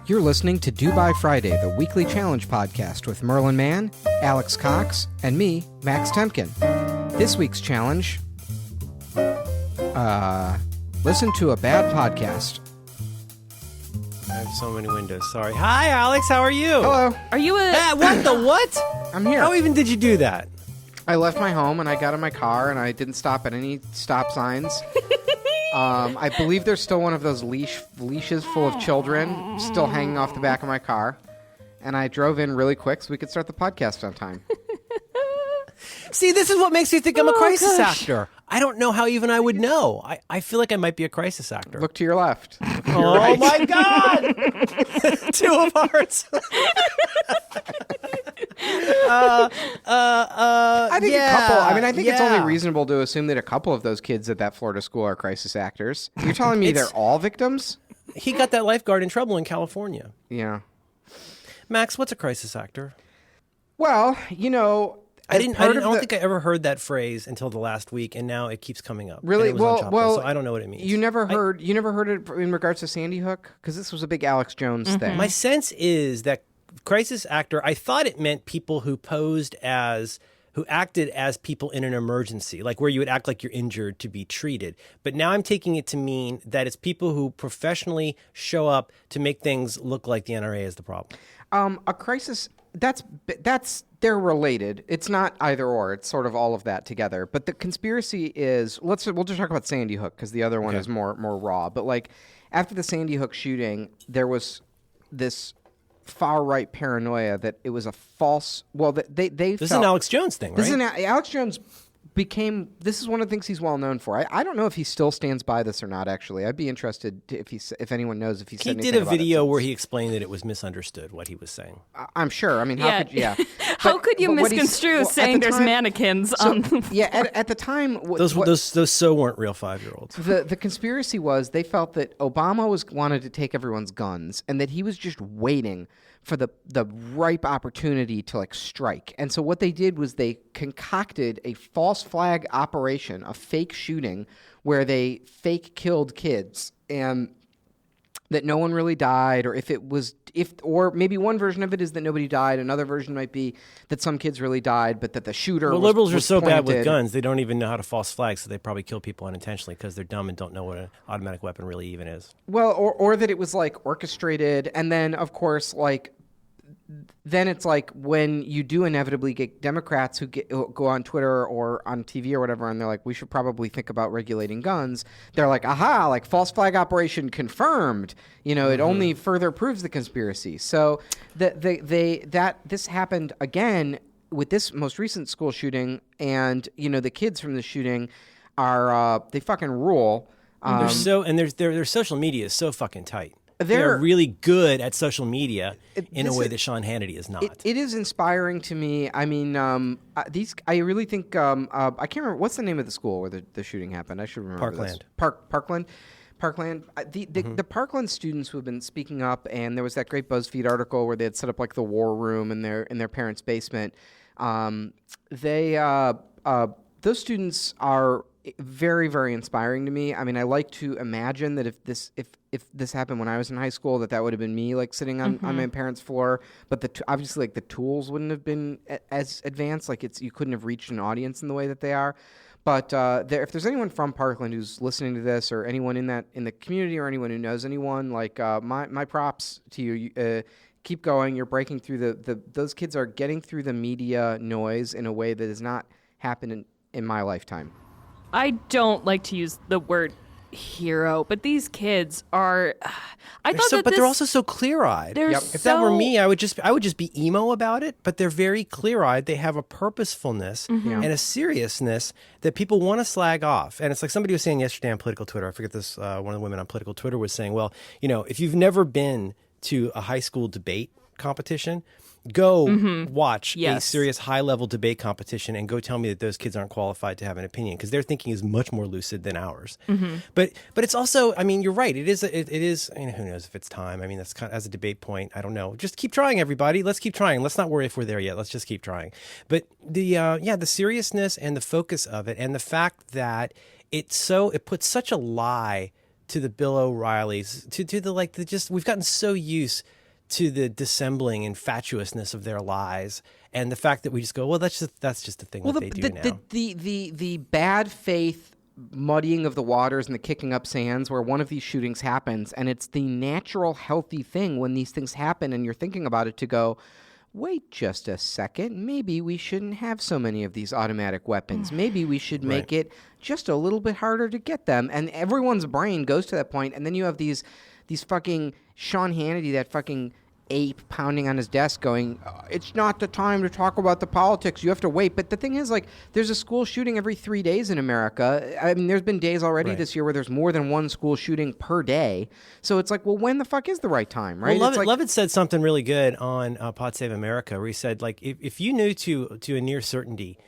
You're listening to Dubai Friday, the weekly challenge podcast with Merlin Mann, Alex Cox, and me, Max Temkin. This week's challenge, listen to a bad podcast. I have so many windows, sorry. Hi, Alex, how are you? Hello, Are you a... What the what? I'm here. How even did you do that? I left my home and I got in my car and I didn't stop at any stop signs. I believe there's still one of those leashes full of children still hanging off the back of my car. And I drove in really quick so we could start the podcast on time. See, this is what makes me think I'm a crisis gosh. actor. I don't know how even I would know. I feel like I might be a crisis actor. Look to your left. Oh my God! Two of hearts. I think a couple. I mean, I think it's only yeah. reasonable to assume that a couple of those kids at that Florida school are crisis actors. You're telling me they're all victims? He got that lifeguard in trouble in California. Yeah. Max, what's a crisis actor? Well, you know, I as don't part of the- think I ever heard that phrase until the last week, and now it keeps coming up. Really? And it was on Well, Choplify, so I don't know what it means. You never heard it in regards to Sandy Hook? Because this was a big Alex Jones thing. My sense is that crisis actor, I thought it meant people who acted as people in an emergency, like where you would act like you're injured to be treated. But now I'm taking it to mean that it's people who professionally show up to make things look like the NRA is the problem. A crisis, they're related. It's not either or. It's sort of all of that together. But the conspiracy is, we'll just talk about Sandy Hook because the other one is more raw. But like after the Sandy Hook shooting, there was this far-right paranoia that it was a false, well, they This is felt, an Alex Jones thing, right? This is Alex Jones this is one of the things he's well known for. I don't know if he still stands by this or not, actually. I'd be interested if anyone knows if he said He anything did a about it video since. where he explained that it was misunderstood what he was saying. I'm sure. I mean, how could How could you but what he's- misconstrue well, at saying the there's time- mannequins So, on the... yeah, at the time, Those so weren't real 5-year-olds. the conspiracy was they felt that Obama wanted to take everyone's guns and that he was just waiting for the ripe opportunity to like strike. And so what they did was they concocted a false flag operation, a fake shooting where they fake killed kids and that no one really died, or maybe one version of it is that nobody died. Another version might be that some kids really died, but that the shooter Well, was liberals are was so bad with planted. guns, they don't even know how to false flag, so they probably kill people unintentionally because they're dumb and don't know what an automatic weapon really even is. Well, or that it was like orchestrated, and then of course then it's like when you do inevitably get Democrats who go on Twitter or on TV or whatever, and they're like, we should probably think about regulating guns. They're like, aha, like false flag operation confirmed. You know, it only further proves the conspiracy. So this happened again with this most recent school shooting, and you know the kids from the shooting are they fucking rule. They're so, and their social media is so fucking tight. They're They're really good at social media in a this way is- that Sean Hannity is not. It is inspiring to me. I mean, I really think I can't remember what's the name of the school where the shooting happened. I should remember this. Parkland. Parkland. The Parkland students who have been speaking up, and there was that great BuzzFeed article where they had set up like the war room in their parents' basement. Those students are very, very inspiring to me. I mean, I like to imagine that if this happened when I was in high school, that would have been me, like sitting on my parents' floor. But obviously, like the tools wouldn't have been as advanced. Like you couldn't have reached an audience in the way that they are. But if there's anyone from Parkland who's listening to this, or anyone in the community, or anyone who knows anyone, like my props to you. Keep going. You're breaking through those kids are getting through the media noise in a way that has not happened in my lifetime. I don't like to use the word hero, but these kids are... They're also so clear-eyed. They're Yep. If that were me, I would just be emo about it. But they're very clear-eyed. They have a purposefulness and a seriousness that people want to slag off. And it's like somebody was saying yesterday on political Twitter. I forget this. One of the women on political Twitter was saying, "Well, you know, if you've never been to a high school debate competition, go watch a serious high-level debate competition and go tell me that those kids aren't qualified to have an opinion, because their thinking is much more lucid than ours." But it's also, I mean, you're right. It is. I mean, who knows if it's time? I mean, that's kind of, as a debate point. I don't know. Just keep trying, everybody. Let's keep trying. Let's not worry if we're there yet. Let's just keep trying. But the seriousness and the focus of it, and the fact that it puts such a lie to the Bill O'Reillys, to the we've gotten so used to the dissembling and fatuousness of their lies, and the fact that we just go, well, that's just the thing that they do now. The bad faith muddying of the waters and the kicking up sands where one of these shootings happens, and it's the natural, healthy thing when these things happen and you're thinking about it to go, wait just a second, maybe we shouldn't have so many of these automatic weapons. Maybe we should make it just a little bit harder to get them. And everyone's brain goes to that point, and then you have these fucking Sean Hannity, that fucking ape pounding on his desk going, it's not the time to talk about the politics, you have to wait. But the thing is, like, there's a school shooting every 3 days in America. I mean, there's been days already this year where there's more than one school shooting per day. So it's like, well, when the fuck is the right time, right? Well, Levitt said something really good on Pod Save America, where he said, like, if you knew to a near certainty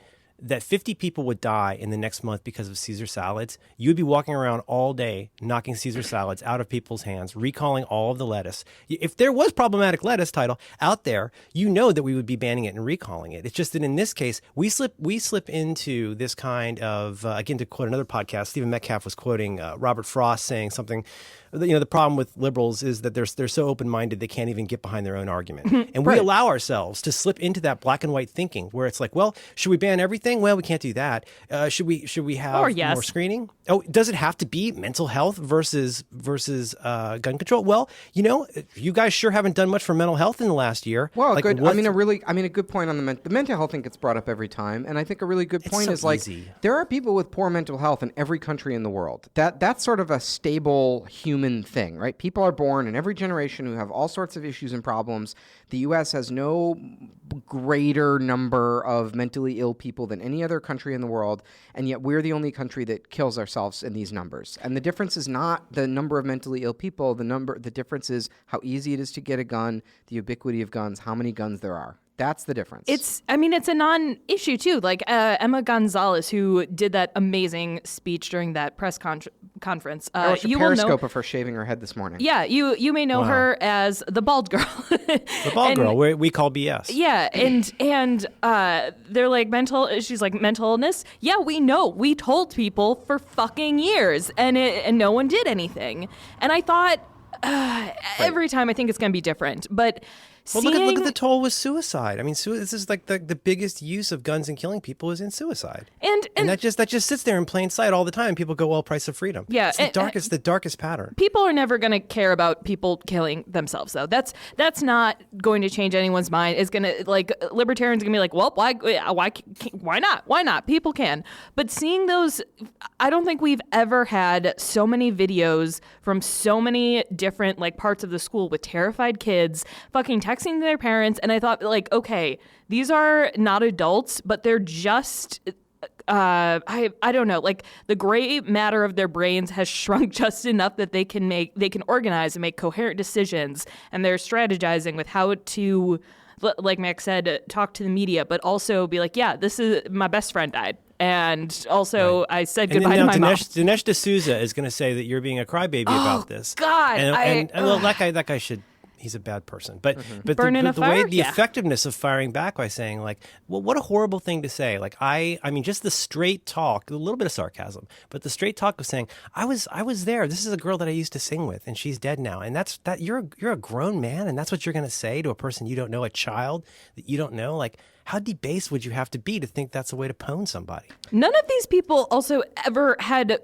that 50 people would die in the next month because of Caesar salads, you would be walking around all day knocking Caesar salads out of people's hands, recalling all of the lettuce. If there was problematic lettuce title out there, you know that we would be banning it and recalling it. It's just that in this case, we slip into this kind of, again, to quote another podcast, Stephen Metcalf was quoting Robert Frost saying something, the problem with liberals is that they're so open-minded they can't even get behind their own argument. And we allow ourselves to slip into that black and white thinking where it's like, well, should we ban everything? Well, we can't do that. Should we have more screening? Oh, does it have to be mental health versus gun control? Well, you guys sure haven't done much for mental health in the last year. Well, a good point on the mental health thing gets brought up every time, and I think a really good point is like there are people with poor mental health in every country in the world. That's sort of a stable human thing, right? People are born in every generation who have all sorts of issues and problems. The U.S. has no greater number of mentally ill people than any other country in the world, and yet we're the only country that kills ourselves in these numbers. And the difference is not the number of mentally ill people. The difference is how easy it is to get a gun, the ubiquity of guns, how many guns there are. That's the difference. It's a non-issue too. Like Emma Gonzalez, who did that amazing speech during that press conference. I watched a Periscope of her shaving her head this morning. Yeah, you may know her as the bald girl. The bald girl, we call BS. Yeah, and they're like she's like mental illness. Yeah, we know. We told people for fucking years, and no one did anything. And I thought every time I think it's going to be different, but. Well, look at the toll with suicide. I mean, this is like the biggest use of guns in killing people is in suicide, and that just sits there in plain sight all the time. People go, "Well, price of freedom." Yeah, it's the darkest pattern. People are never going to care about people killing themselves, though. That's not going to change anyone's mind. It's going to libertarians are going to be like, "Well, why not? Why not? People can." But seeing those, I don't think we've ever had so many videos from so many different parts of the school with terrified kids fucking texting their parents, and I thought, okay, these are not adults, but they're just I don't know, the gray matter of their brains has shrunk just enough that they can organize and make coherent decisions, and they're strategizing with how to, like Max said, talk to the media, but also be like, yeah, this is my best friend died. And also, I said goodbye to my mom. Dinesh D'Souza is going to say that you're being a crybaby about this. God, well, that guy should. He's a bad person, but the way the effectiveness of firing back by saying well, what a horrible thing to say. I mean, just the straight talk, a little bit of sarcasm, but the straight talk of saying, I was there. This is a girl that I used to sing with, and she's dead now. And that's you're a grown man, and that's what you're going to say to a person you don't know, a child that you don't know. How debased would you have to be to think that's a way to pwn somebody? None of these people also ever had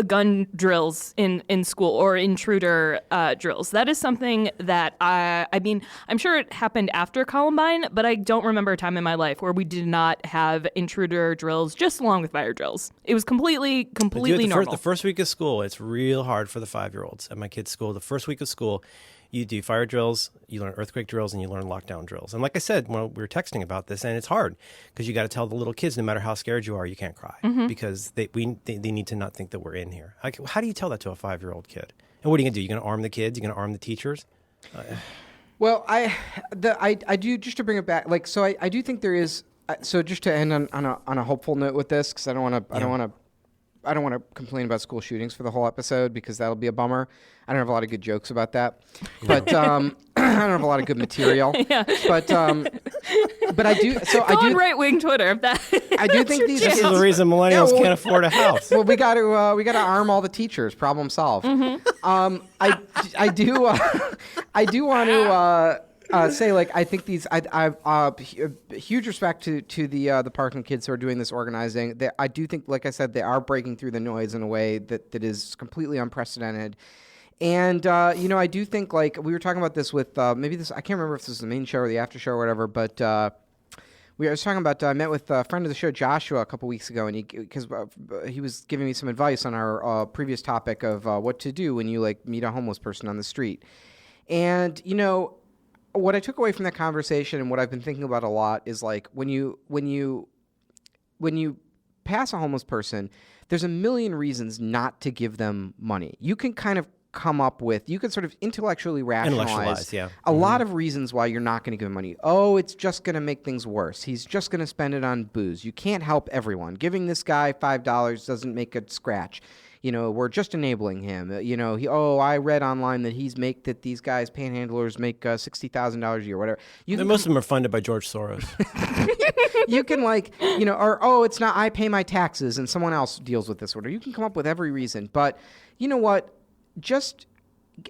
gun drills in school or intruder drills. That is something that I'm sure it happened after Columbine, but I don't remember a time in my life where we did not have intruder drills just along with fire drills. It was completely normal. The first week of school, it's real hard for the 5-year-olds at my kids' school. The first week of school, you do fire drills, you learn earthquake drills, and you learn lockdown drills. And like I said, when we were texting about this, and it's hard because you got to tell the little kids, no matter how scared you are, you can't cry because they need to not think that we're in here. How do you tell that to a 5-year-old kid? And what are you going to do? You're going to arm the kids? You're going to arm the teachers? Well, I do, just to bring it back. I do think there is. So just to end on a hopeful note with this, because I don't want to complain about school shootings for the whole episode because that'll be a bummer. I don't have a lot of good jokes about that, but I don't have a lot of good material. Yeah. But but I do. So Go on right-wing Twitter. If that, I do think these. This is the reason millennials can't afford a house. Well, we got to arm all the teachers. Problem solved. I do want to say, like, I think these. Huge respect to the Parkland kids who are doing this organizing. I do think, like I said, they are breaking through the noise in a way that is completely unprecedented. And, I do think, like, we were talking about this with maybe this, I can't remember if this was the main show or the after show or whatever, but I was talking about, I met with a friend of the show, Joshua, a couple weeks ago, and he was giving me some advice on our previous topic of what to do when you, like, meet a homeless person on the street. And, what I took away from that conversation and what I've been thinking about a lot is, like, when you pass a homeless person, there's a million reasons not to give them money. You can kind of you can sort of intellectually rationalize a lot of reasons why you're not going to give him money. Oh, it's just going to make things worse. He's just going to spend it on booze. You can't help everyone. Giving this guy $5 doesn't make a scratch. We're just enabling him. I read online that these guys, panhandlers, make $60,000 a year, whatever. Most of them are funded by George Soros. You can it's not, I pay my taxes and someone else deals with this order. You can come up with every reason. But you know what? Just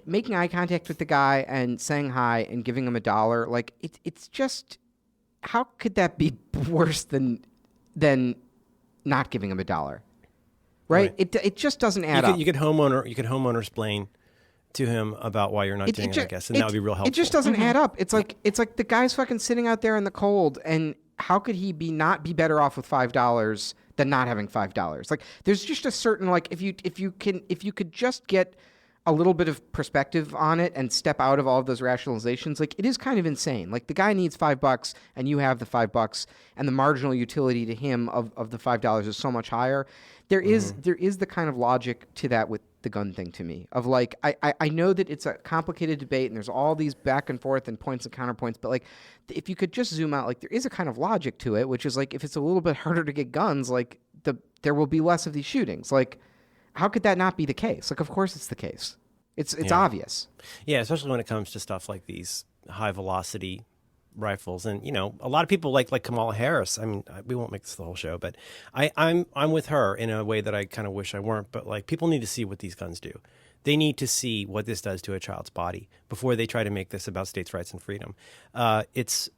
making eye contact with the guy and saying hi and giving him $1, like, it's just, how could that be worse than not giving him $1? Right? It just doesn't add up. You could homeowner explain to him about why you're not doing it, I guess, and that would be real helpful. It just doesn't add up. It's like the guy's fucking sitting out there in the cold, and how could he not be better off with $5 than not having $5? Like, there's just a certain, like, if you could just get a little bit of perspective on it and step out of all of those rationalizations, like, it is kind of insane. Like, the guy needs $5 and you have the $5, and the marginal utility to him of the $5 is so much higher. There is the kind of logic to that with the gun thing to me, of, like, I know that it's a complicated debate and there's all these back and forth and points and counterpoints, but, like, if you could just zoom out, like, there is a kind of logic to it, which is, like, if it's a little bit harder to get guns, like, there will be less of these shootings. Like, how could that not be the case? Like, of course it's the case. It's obvious. Yeah, especially when it comes to stuff like these high velocity rifles, and a lot of people like Kamala Harris. I mean, we won't make this the whole show, but I'm with her in a way that I kind of wish I weren't. But, like, people need to see what these guns do. They need to see what this does to a child's body before they try to make this about states' rights and freedom. It's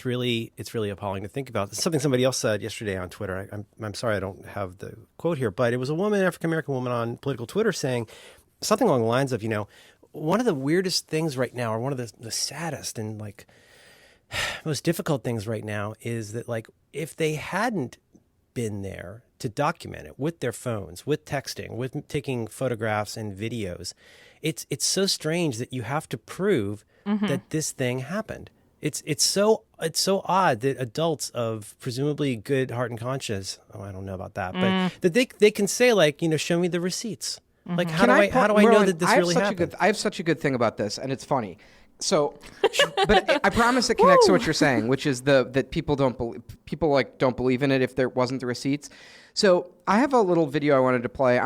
really appalling to think about. It's something somebody else said yesterday on Twitter. I'm sorry I don't have the quote here, but it was a woman, African American woman, on political Twitter saying something along the lines of, one of the weirdest things right now, or one of the saddest and, like, most difficult things right now is that, like, if they hadn't been there to document it with their phones, with texting, with taking photographs and videos, it's so strange that you have to prove that this thing happened. It's so odd that adults of presumably good heart and conscience, I don't know about that, but that they can say, like, show me the receipts. Like, how do I know that this really happened? I have such a good thing about this, and it's funny. So, but I promise it connects to what you're saying, which is that people don't believe in it if there wasn't the receipts. So I have a little video I wanted to play.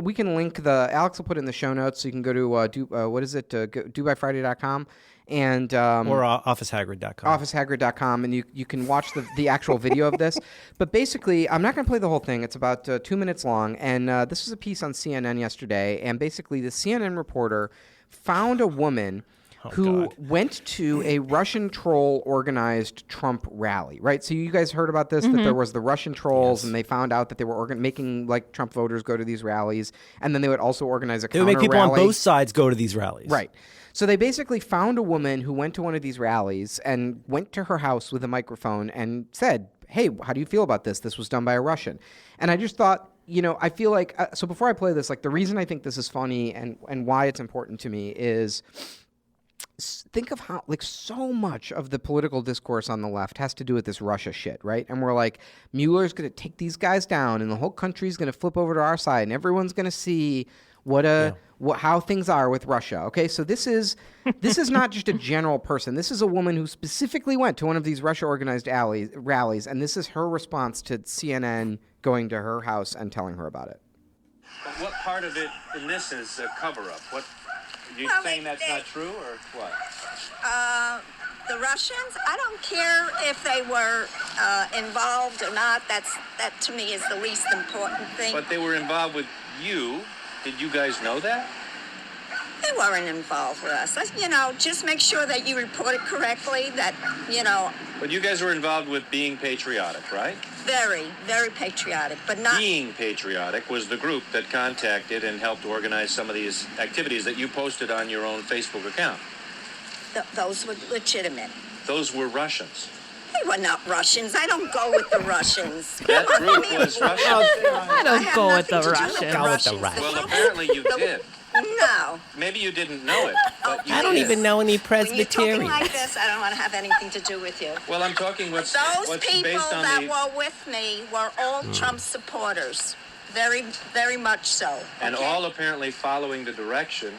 We can link Alex will put it in the show notes, so you can go to dobyfriday.com and or officehagrid.com. Officehagrid.com, and you can watch the actual video of this. But basically, I'm not going to play the whole thing. It's about 2 minutes long, and this was a piece on CNN yesterday. And basically, the CNN reporter found a woman who went to a Russian troll organized Trump rally, right? So you guys heard about this, that there was the Russian trolls, and they found out that they were making, like, Trump voters go to these rallies, and then they would also organize a counter rally. They would make people on both sides go to these rallies. Right. So they basically found a woman who went to one of these rallies and went to her house with a microphone and said, hey, how do you feel about this? This was done by a Russian. And I just thought, I feel like, so before I play this, like, the reason I think this is funny and why it's important to me is, think of how, like, so much of the political discourse on the left has to do with this Russia shit, right? And we're like, Mueller's going to take these guys down, and the whole country's going to flip over to our side, and everyone's going to see how things are with Russia. Okay, so this is not just a general person. This is a woman who specifically went to one of these Russia organized rallies, and this is her response to CNN going to her house and telling her about it. But what part of it in this is a cover-up? What? You saying that's not true, or what? The Russians, I don't care if they were involved or not. That to me is the least important thing. But they were involved with you. Did you guys know that? They weren't involved with us. Just make sure that you report it correctly, But you guys were involved with Being Patriotic, right? very, very patriotic, but not... Being Patriotic was the group that contacted and helped organize some of these activities that you posted on your own Facebook account. Those were legitimate. Those were Russians. They were not Russians. I don't go with the Russians. That group was Russian. I don't go with the Russians. Russians. Well, apparently you did. No. Maybe you didn't know it, but you I don't did. even know any When you're talking Presbyterians. like this, I don't want to have anything to do with you. Well, I'm talking what's Those people based on that the... were with me were all Trump supporters. Very, very much so. And okay? all apparently following the direction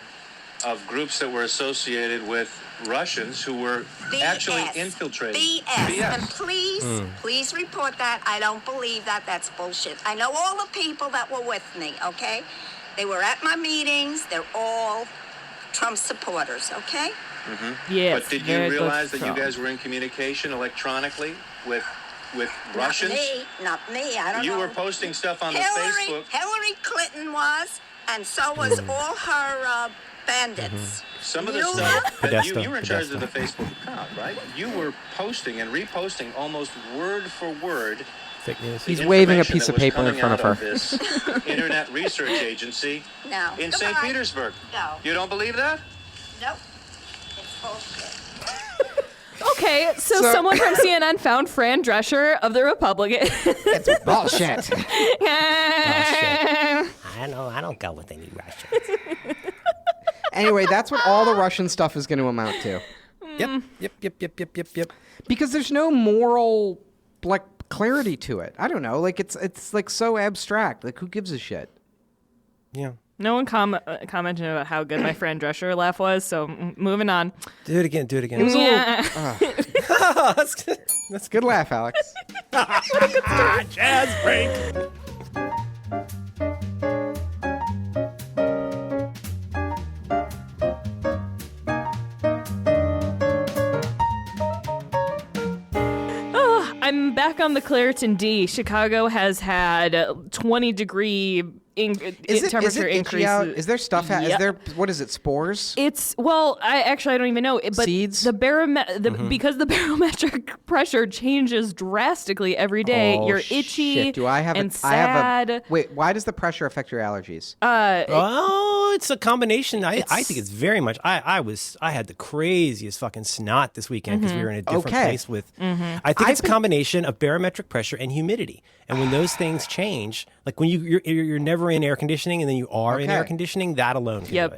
of groups that were associated with Russians who were actually BS. infiltrating. BS. And please report that. I don't believe that. That's bullshit. I know all the people that were with me, okay? They were at my meetings. They're all Trump supporters, okay? Yes. But did you very good realize that you Trump. guys were in communication electronically with Russians? Not me. I don't know. You were posting stuff on the Facebook. Hillary Clinton was, and so was all her bandits. Some of the You stuff were? that Podesta, you were in charge Podesta. of the Facebook account, right? You were posting and reposting almost word for word. Fake news. He's waving a information piece that of was paper in coming front of out her. This internet research agency No. in Come St. on. Petersburg. No. You don't believe that? Nope. It's bullshit. Okay, so So- someone from CNN found Fran Drescher of the Republican. It's bullshit. I don't go with any Russians. Anyway, that's what all the Russian stuff is going to amount to. Yep. Because there's no moral clarity to it. I don't know. It's like so abstract. Like who gives a shit? Yeah. No one commented about how good my Fran Drescher laugh was, so moving on. Do it again. It was a little, That's good. that's a good laugh, Alex. Jazz break. I'm back on the Claritin D. Chicago has had 20-degree temperature itchy increases. out? Is there stuff out? Yeah. Is there, what is it, spores? It's I don't even know. But Seeds? The because the barometric pressure changes drastically every day. Oh, You're itchy. shit. Do I have and a, sad. wait, why does the pressure affect your allergies? Oh, it's a combination. I think it's very much. I had the craziest fucking snot this weekend because we were in a different Okay. place with. I think it's a combination of barometric pressure and humidity. And when those things change, like when you're never in air conditioning and then you are in Okay. air conditioning, that alone. Can Yep. do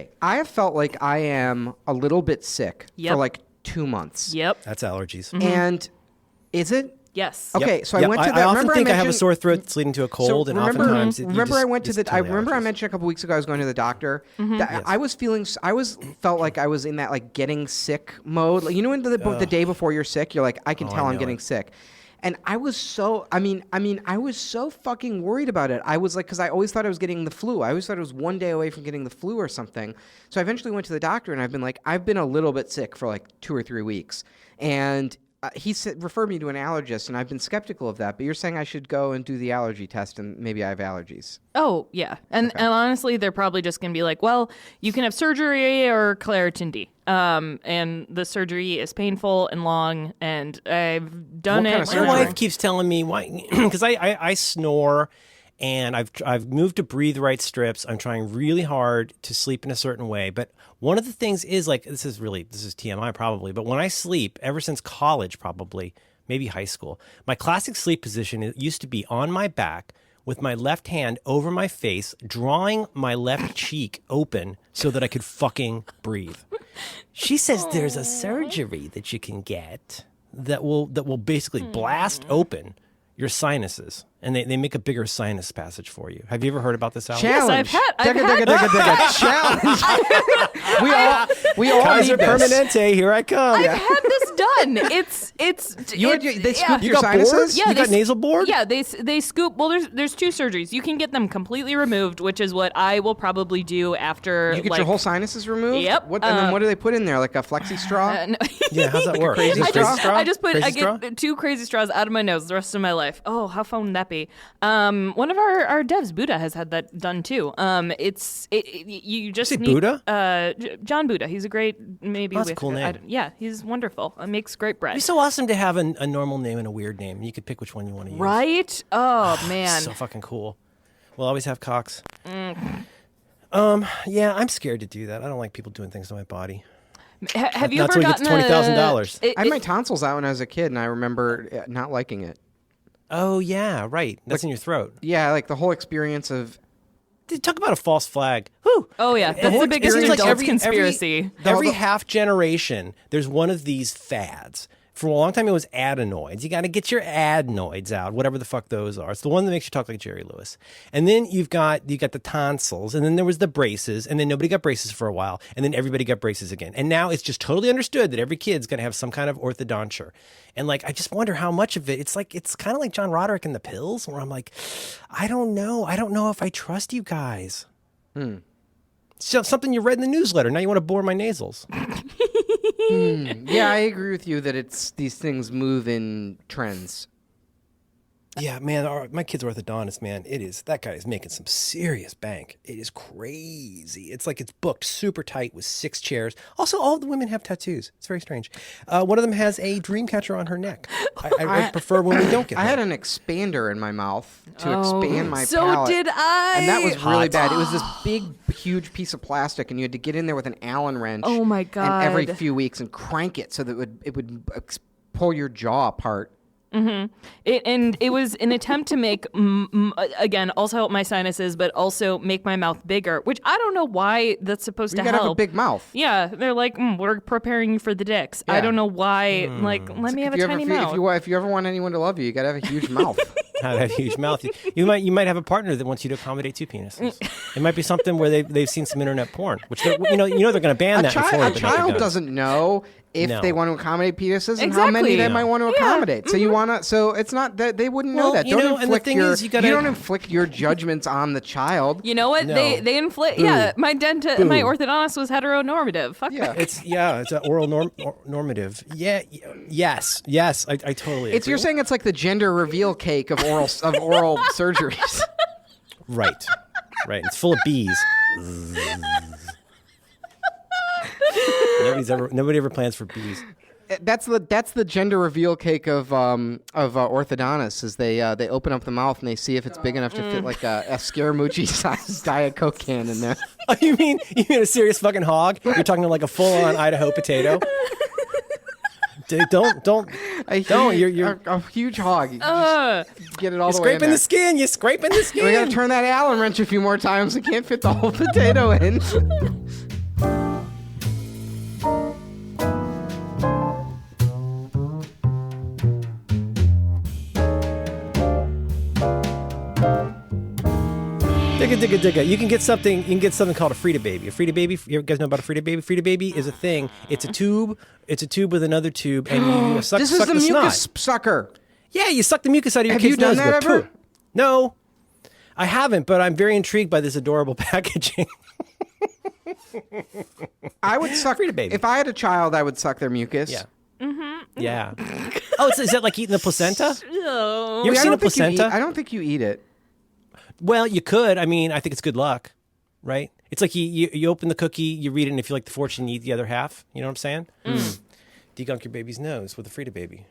it. I have felt like I am a little bit sick Yep. for like 2 months. Yep. That's allergies. And is it? Yes. Okay, so I went to the. I often remember think I have a mentioned- sore throat that's leading to a cold, and remember, oftentimes I went to the. I totally remember I allergies. mentioned a couple weeks ago I was going to the doctor. That I was feeling. Felt like I was in that like getting sick mode. Like, you know, when the day before you're sick, you're like, I can tell I I'm know getting it. sick. And I was so. I mean, I was so fucking worried about it. I was like, because I always thought I was getting the flu. I always thought it was one day away from getting the flu or something. So I eventually went to the doctor, and I've been a little bit sick for like 2 or 3 weeks, and. He referred me to an allergist, and I've been skeptical of that. But you're saying I should go and do the allergy test, and maybe I have allergies. Oh, yeah. And honestly, they're probably just going to be like, well, you can have surgery or Claritin D. And the surgery is painful and long, and I've done What it. kind of My surgery? wife keeps telling me why, because I snore, and I've moved to breathe right strips. I'm trying really hard to sleep in a certain way, but one of the things is like this is TMI probably, but when I sleep, ever since college probably, maybe high school, my classic sleep position used to be on my back with my left hand over my face, drawing my left cheek open so that I could fucking breathe. She says there's a surgery that you can get that will basically blast open your sinuses, and they make a bigger sinus passage for you. Have you ever heard about this, Alex? Challenge. I've had- Challenge. we all Kaiser need this. Permanente, here I come. I've had this done done. It's They scoop You your got bored? sinuses? You got they- nasal bored? Yeah, they scoop. Well, there's two surgeries. You can get them completely removed, which is what I will probably do after. You get like, your whole sinuses removed? Yep. What, and then what do they put in there? Like a flexi straw? no. Yeah, how's that work? crazy Is it straw? I just put Crazy I straw? get 2 crazy straws out of my nose the rest of my life. Oh, how fun would that be? One of our devs, Buddha, has had that done too. You just say need Buddha? John Buddha. He's a great maybe. That's a with, cool name. yeah, he's wonderful. Makes great bread. It'd be so awesome to have a normal name and a weird name. You could pick which one you want to use. Right? Oh man. So fucking cool. We'll always have Cox. Yeah, I'm scared to do that. I don't like people doing things to my body. Have you Not ever till he gets gotten $20,000. a- I had my tonsils out when I was a kid, and I remember not liking it. Oh yeah, right. That's in your throat. Yeah, like the whole experience of Dude, talk about a false flag. Whew. Oh yeah, that's whole the biggest experience- adult conspiracy. Every half generation, there's one of these fads. For a long time, it was adenoids. You got to get your adenoids out, whatever the fuck those are. It's the one that makes you talk like Jerry Lewis. And then you got the tonsils, and then there was the braces, and then nobody got braces for a while, and then everybody got braces again. And now it's just totally understood that every kid's going to have some kind of orthodonture. And like, I just wonder how much of it. It's kind of like John Roderick and the pills, where I'm like, I don't know. I don't know if I trust you guys. It's just something you read in the newsletter. Now you want to bore my nasals. yeah, I agree with you that these things move in trends. Yeah, man, my kid's orthodontist, man. That guy is making some serious bank. It is crazy. It's like it's booked super tight with 6 chairs. Also, all of the women have tattoos. It's very strange. One of them has a dream catcher on her neck. I prefer when we don't get I that. had an expander in my mouth to expand my so palate. did I. And that was really Hot. bad. It was this big, huge piece of plastic, and you had to get in there with an Allen wrench. Oh, my And every God. few weeks and crank it so that it would pull your jaw apart. It was an attempt to make, again, also help my sinuses, but also make my mouth bigger, which I don't know why that's supposed You to gotta help. have a big mouth. Yeah, they're like, we're preparing you for the dicks. I Yeah. don't know why. Like, let me have a tiny mouth. If you ever want anyone to love you, you gotta have a huge mouth. Have a huge mouth. You might have a partner that wants you to accommodate 2 penises. It might be something where they've seen some internet porn, which they're going to ban that. in Florida, A but child nothing doesn't know if No. they want to accommodate penises and how many Exactly. they No. might want to accommodate. So you want to. So it's not that they wouldn't know Well, that. you know, and the inflict thing your. is, you gotta- don't inflict your judgments on the child. You know what? No. They inflate. Yeah, my orthodontist was heteronormative. Fuck Yeah. It's an oral normative. Yeah, yes, I totally. It's agree. you're saying it's like the gender reveal cake of oral surgeries. Right. It's full of bees. Nobody ever plans for bees. That's the gender reveal cake of orthodontists. Is they open up the mouth and they see if it's big enough to fit like a Scaramucci sized Diet Coke can in there. Oh, you mean a serious fucking hog? You're talking like a full on Idaho potato. Dude, don't. You're a huge hog. You just get it all the way in scraping there. the skin. You're scraping the skin. We gotta turn that Allen wrench a few more times. We can't fit the whole potato in. Digga. You can get something called a Frida Baby. A Frida Baby. You guys know about a Frida Baby? Frida Baby is a thing. It's a tube. It's a tube with another tube, and you suck. This suck is the mucus snot. sucker. Yeah, you suck the mucus out of your Have kid's you done nose that with ever? poo. No, I haven't, but I'm very intrigued by this adorable packaging. I would suck. Frida Baby. If I had a child, I would suck their mucus. Yeah. Yeah. Oh, is that like eating the placenta? Oh. You ever I seen a don't think you eat- placenta? I don't think you eat it. Well, you could. I mean, I think it's good luck, right? It's like you open the cookie, you read it, and if you like the fortune, you eat the other half. You know what I'm saying? Degunk your baby's nose with a Frida Baby.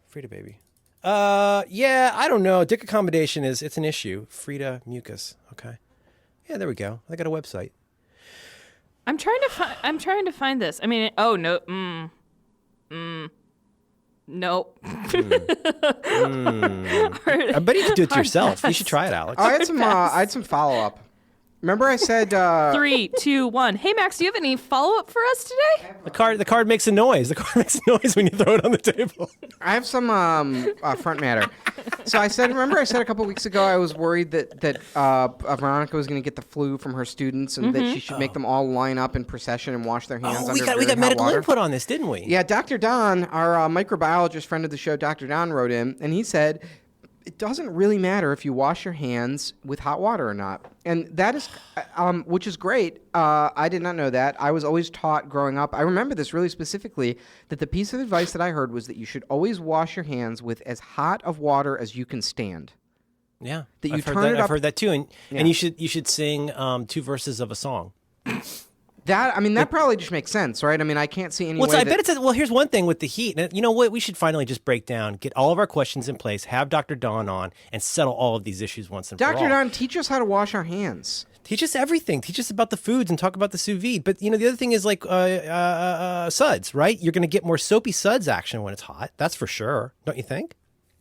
Frida Baby. Yeah, I don't know. Dick accommodation it's an issue. Frida mucus. Okay. Yeah, there we go. I got a website. I'm trying to find this. I mean, oh no. Nope. I bet you could do it to yourself. You should try it, Alex. Oh, I had some follow up. Remember, I said 3, 2, 1. Hey Max, do you have any follow up for us today? The card makes a noise. The card makes a noise when you throw it on the table. I have some front matter. So I said a couple weeks ago I was worried that Veronica was going to get the flu from her students and that she should make them all line up in procession and wash their hands. Oh, under we got hot medical water. input on this, didn't we? Yeah, Dr. Don, our microbiologist friend of the show, Dr. Don, wrote in, and he said, it doesn't really matter if you wash your hands with hot water or not. And that is, which is great. I did not know that. I was always taught growing up, I remember this really specifically, that the piece of advice that I heard was that you should always wash your hands with as hot of water as you can stand. Yeah. That you I've heard turn that, it up. I've heard that too. And Yeah. you should sing 2 verses of a song. That probably just makes sense, right? I mean, I can't see any Well, way I that- bet it's well. Here's one thing with the heat. You know what? We should finally just break down, get all of our questions in place, have Dr. Don on, and settle all of these issues once and for all. Dr. Don, teach us how to wash our hands. Teach us everything. Teach us about the foods and talk about the sous vide. But the other thing is like suds, right? You're going to get more soapy suds action when it's hot. That's for sure. Don't you think?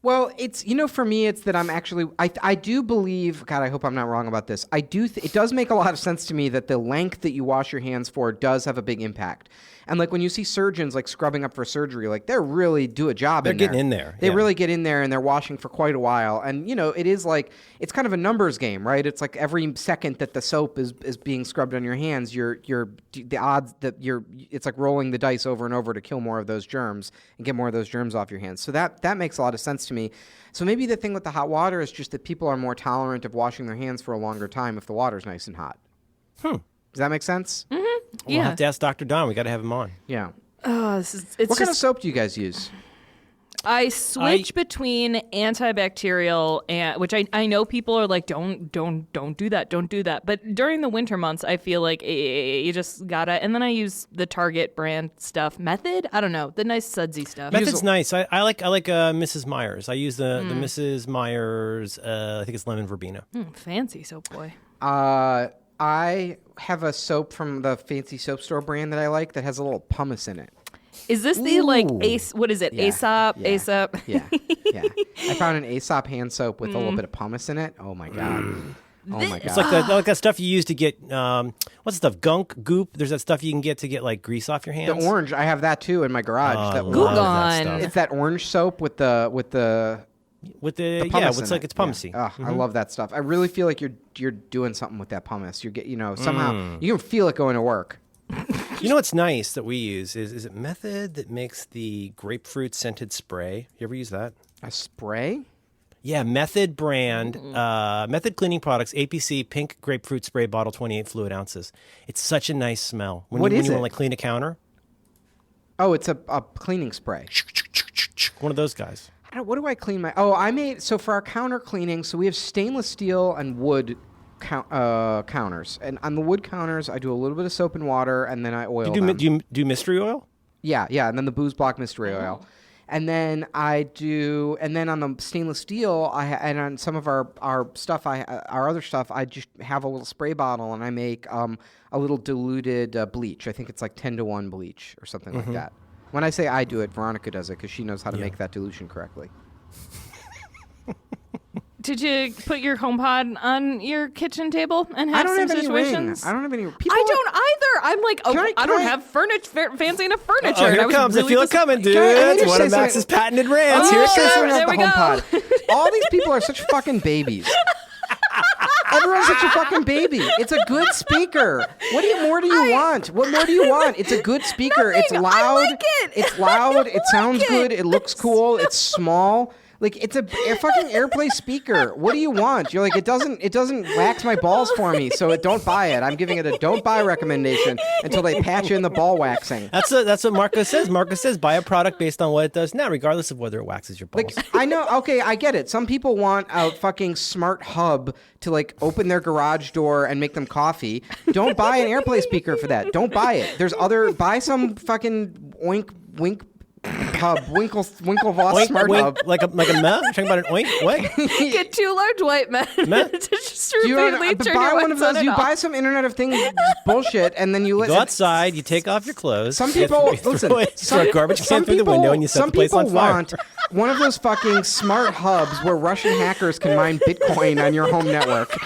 Well, it's, for me, it's that I'm actually, I do believe, God, I hope I'm not wrong about this. I do, it does make a lot of sense to me that the length that you wash your hands for does have a big impact. And like when you see surgeons like scrubbing up for surgery, like they really do a job They're getting in there, They yeah. really get in there and they're washing for quite a while. And, it is like, it's kind of a numbers game, right? It's like every second that the soap is being scrubbed on your hands, the odds that it's like rolling the dice over and over to kill more of those germs and get more of those germs off your hands. So that makes a lot of sense to me. So maybe the thing with the hot water is just that people are more tolerant of washing their hands for a longer time if the water's nice and hot. Does that make sense? Mm-hmm. We'll have to ask Dr. Don. We got to have him on. Yeah. Oh, it's What kind of just, soap do you guys use? I switch between antibacterial and which I know people are like don't do that. But during the winter months, I feel like you just gotta. And then I use the Target brand stuff. Method, I don't know, the nice sudsy stuff. Method's nice. I like Mrs. Myers. I use the Mrs. Myers. I think it's lemon verbena. Fancy soap boy. I have a soap from the fancy soap store brand that I like that has a little pumice in it. Is this the like Ooh. Ace? What is it? Yeah, Aesop? yeah, Aesop? Yeah, yeah. I found an Aesop hand soap with a little bit of pumice in it. Oh my god. Oh my god. It's like that stuff you use to get what's the stuff? Gunk, goop. There's that stuff you can get to get like grease off your hands. the orange. I have that too in my garage. Oh, I that love Goo that Gone. stuff. It's that orange soap with the With the pumice it's in like it. it's pumicey. Yeah. I love that stuff. I really feel like you're doing something with that pumice. You get somehow you can feel it going to work. You know what's nice that we use is it Method that makes the grapefruit scented spray. You ever use that? A spray? Yeah, Method brand, Method cleaning products, APC pink grapefruit spray bottle, 28 fluid ounces. It's such a nice smell. When What you is want it? to like clean a counter, Oh, it's a cleaning spray. one of those guys. What do I clean my? Oh, I made so for our counter cleaning. So we have stainless steel and wood counters, and on the wood counters, I do a little bit of soap and water, and then I oil them. Do you do mystery oil? Yeah, and then the Booze Block mystery oil, and then and then on the stainless steel, and on some of our stuff, our other stuff, I just have a little spray bottle, and I make a little diluted bleach. I think it's like 10-to-1 bleach or something like that. When I say I do it, Veronica does it because she knows how to make that dilution correctly. Did you put your HomePod on your kitchen table and have I don't some have any ring. situations? I don't have any. I don't either. I'm like, I don't I- have fancy enough furniture. Oh, and here I was comes. really I feel it coming, dude. Can I It's just one say of Max's something? patented rants. Oh, Here it Here's comes. something there about we the go. HomePod. All these people are such fucking babies. Everyone's such a fucking baby. It's a good speaker. What more do you want? What more do you want? It's a good speaker. It's Nothing. loud. I like it. It's loud. It sounds it. good. It looks cool. It's small. Like it's a fucking AirPlay speaker. What do you want? You're like it doesn't wax my balls for me, so don't buy it. I'm giving it a don't buy recommendation until they patch in the ball waxing. That's what Marcos says. Marcos says buy a product based on what it does now, regardless of whether it waxes your balls. Like I know, okay, I get it. Some people want a fucking smart hub to like open their garage door and make them coffee. Don't buy an AirPlay speaker for that. Don't buy it. Buy some fucking wink hub, Winklevoss smart hub. like a meh? You're talking about an oink? What? Get 2 large white men Men? to just You know, repeatedly turn buy your one of lights on those. and You off. buy some Internet of Things bullshit, and then you let Go outside, you take off your clothes. Some you people throw listen. a garbage can through the window and you set the place on fire. want one of those fucking smart hubs where Russian hackers can mine Bitcoin on your home network.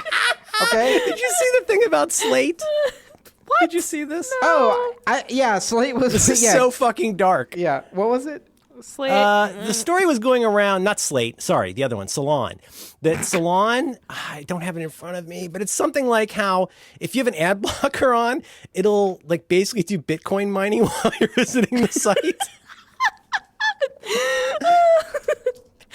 Okay. Did you see the thing about Slate? What? Did you see this? Oh, yeah. Slate was. This is yeah. so fucking dark. Yeah. What was it? Slate. The story was going around, not Slate, sorry, the other one, Salon. That Salon, I don't have it in front of me, but it's something like how if you have an ad blocker on, it'll like basically do Bitcoin mining while you're visiting the site.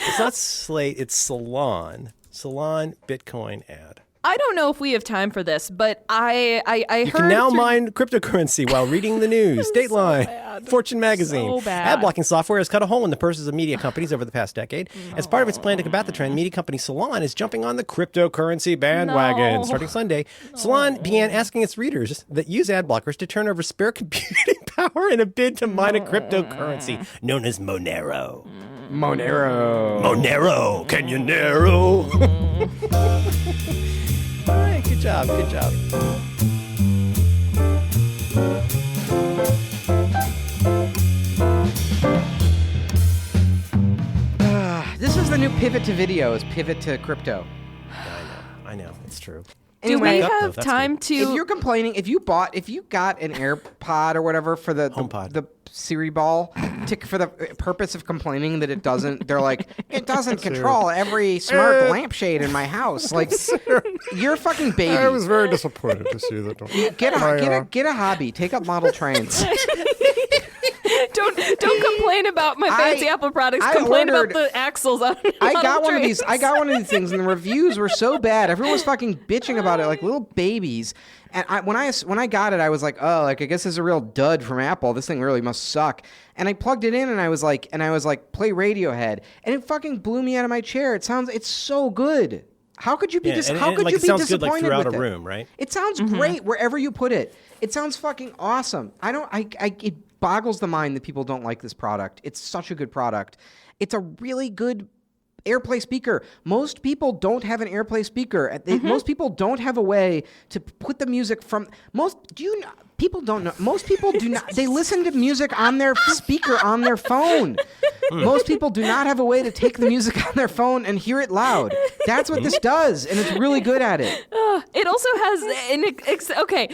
It's not Slate, it's Salon. Salon Bitcoin ad. I don't know if we have time for this, but I You heard can now through- mine cryptocurrency while reading the news. Dateline, Fortune magazine. So bad. Ad blocking software has cut a hole in the purses of media companies over the past decade. As part of its plan to combat the trend, media company Salon is jumping on the cryptocurrency bandwagon. No. Starting Sunday, Salon began asking its readers that use ad blockers to turn over spare computing power in a bid to mine a cryptocurrency known as Monero. Monero, can you narrow? All right, good job, good job. This is the new pivot to video. Is pivot to crypto. I know, it's true. Do we Anyway, have That's time good. to? if you're complaining, if you got an AirPod or whatever for the HomePod. Siri ball, for the purpose of complaining that it doesn't, they're like, it doesn't control every smart lampshade in my house. Like, you're a fucking baby. I was very disappointed to see that. Get a hobby. Take up model trains. Don't complain about my fancy Apple products. I Complain ordered- about the axles on. I Model got one of trains. these. I got one of these things, and the reviews were so bad. Everyone was fucking bitching about it like little babies. And when I got it, I was like, oh, like I guess this is a real dud from Apple. This thing really must suck. And I plugged it in, and I was like, play Radiohead, and it fucking blew me out of my chair. It's so good. How could you be Yeah, and how could like, you it be sounds good, disappointed like, throughout with a it? room, right? It sounds great wherever you put it. It sounds fucking awesome. It boggles the mind that people don't like this product. It's such a good product. It's a really good AirPlay speaker. Most people don't have an AirPlay speaker. Most people don't have a way to put the music from people don't know. Most people do not. They listen to music on their speaker on their phone. Most people do not have a way to take the music on their phone and hear it loud. That's what this does, and it's really good at it. It also has okay.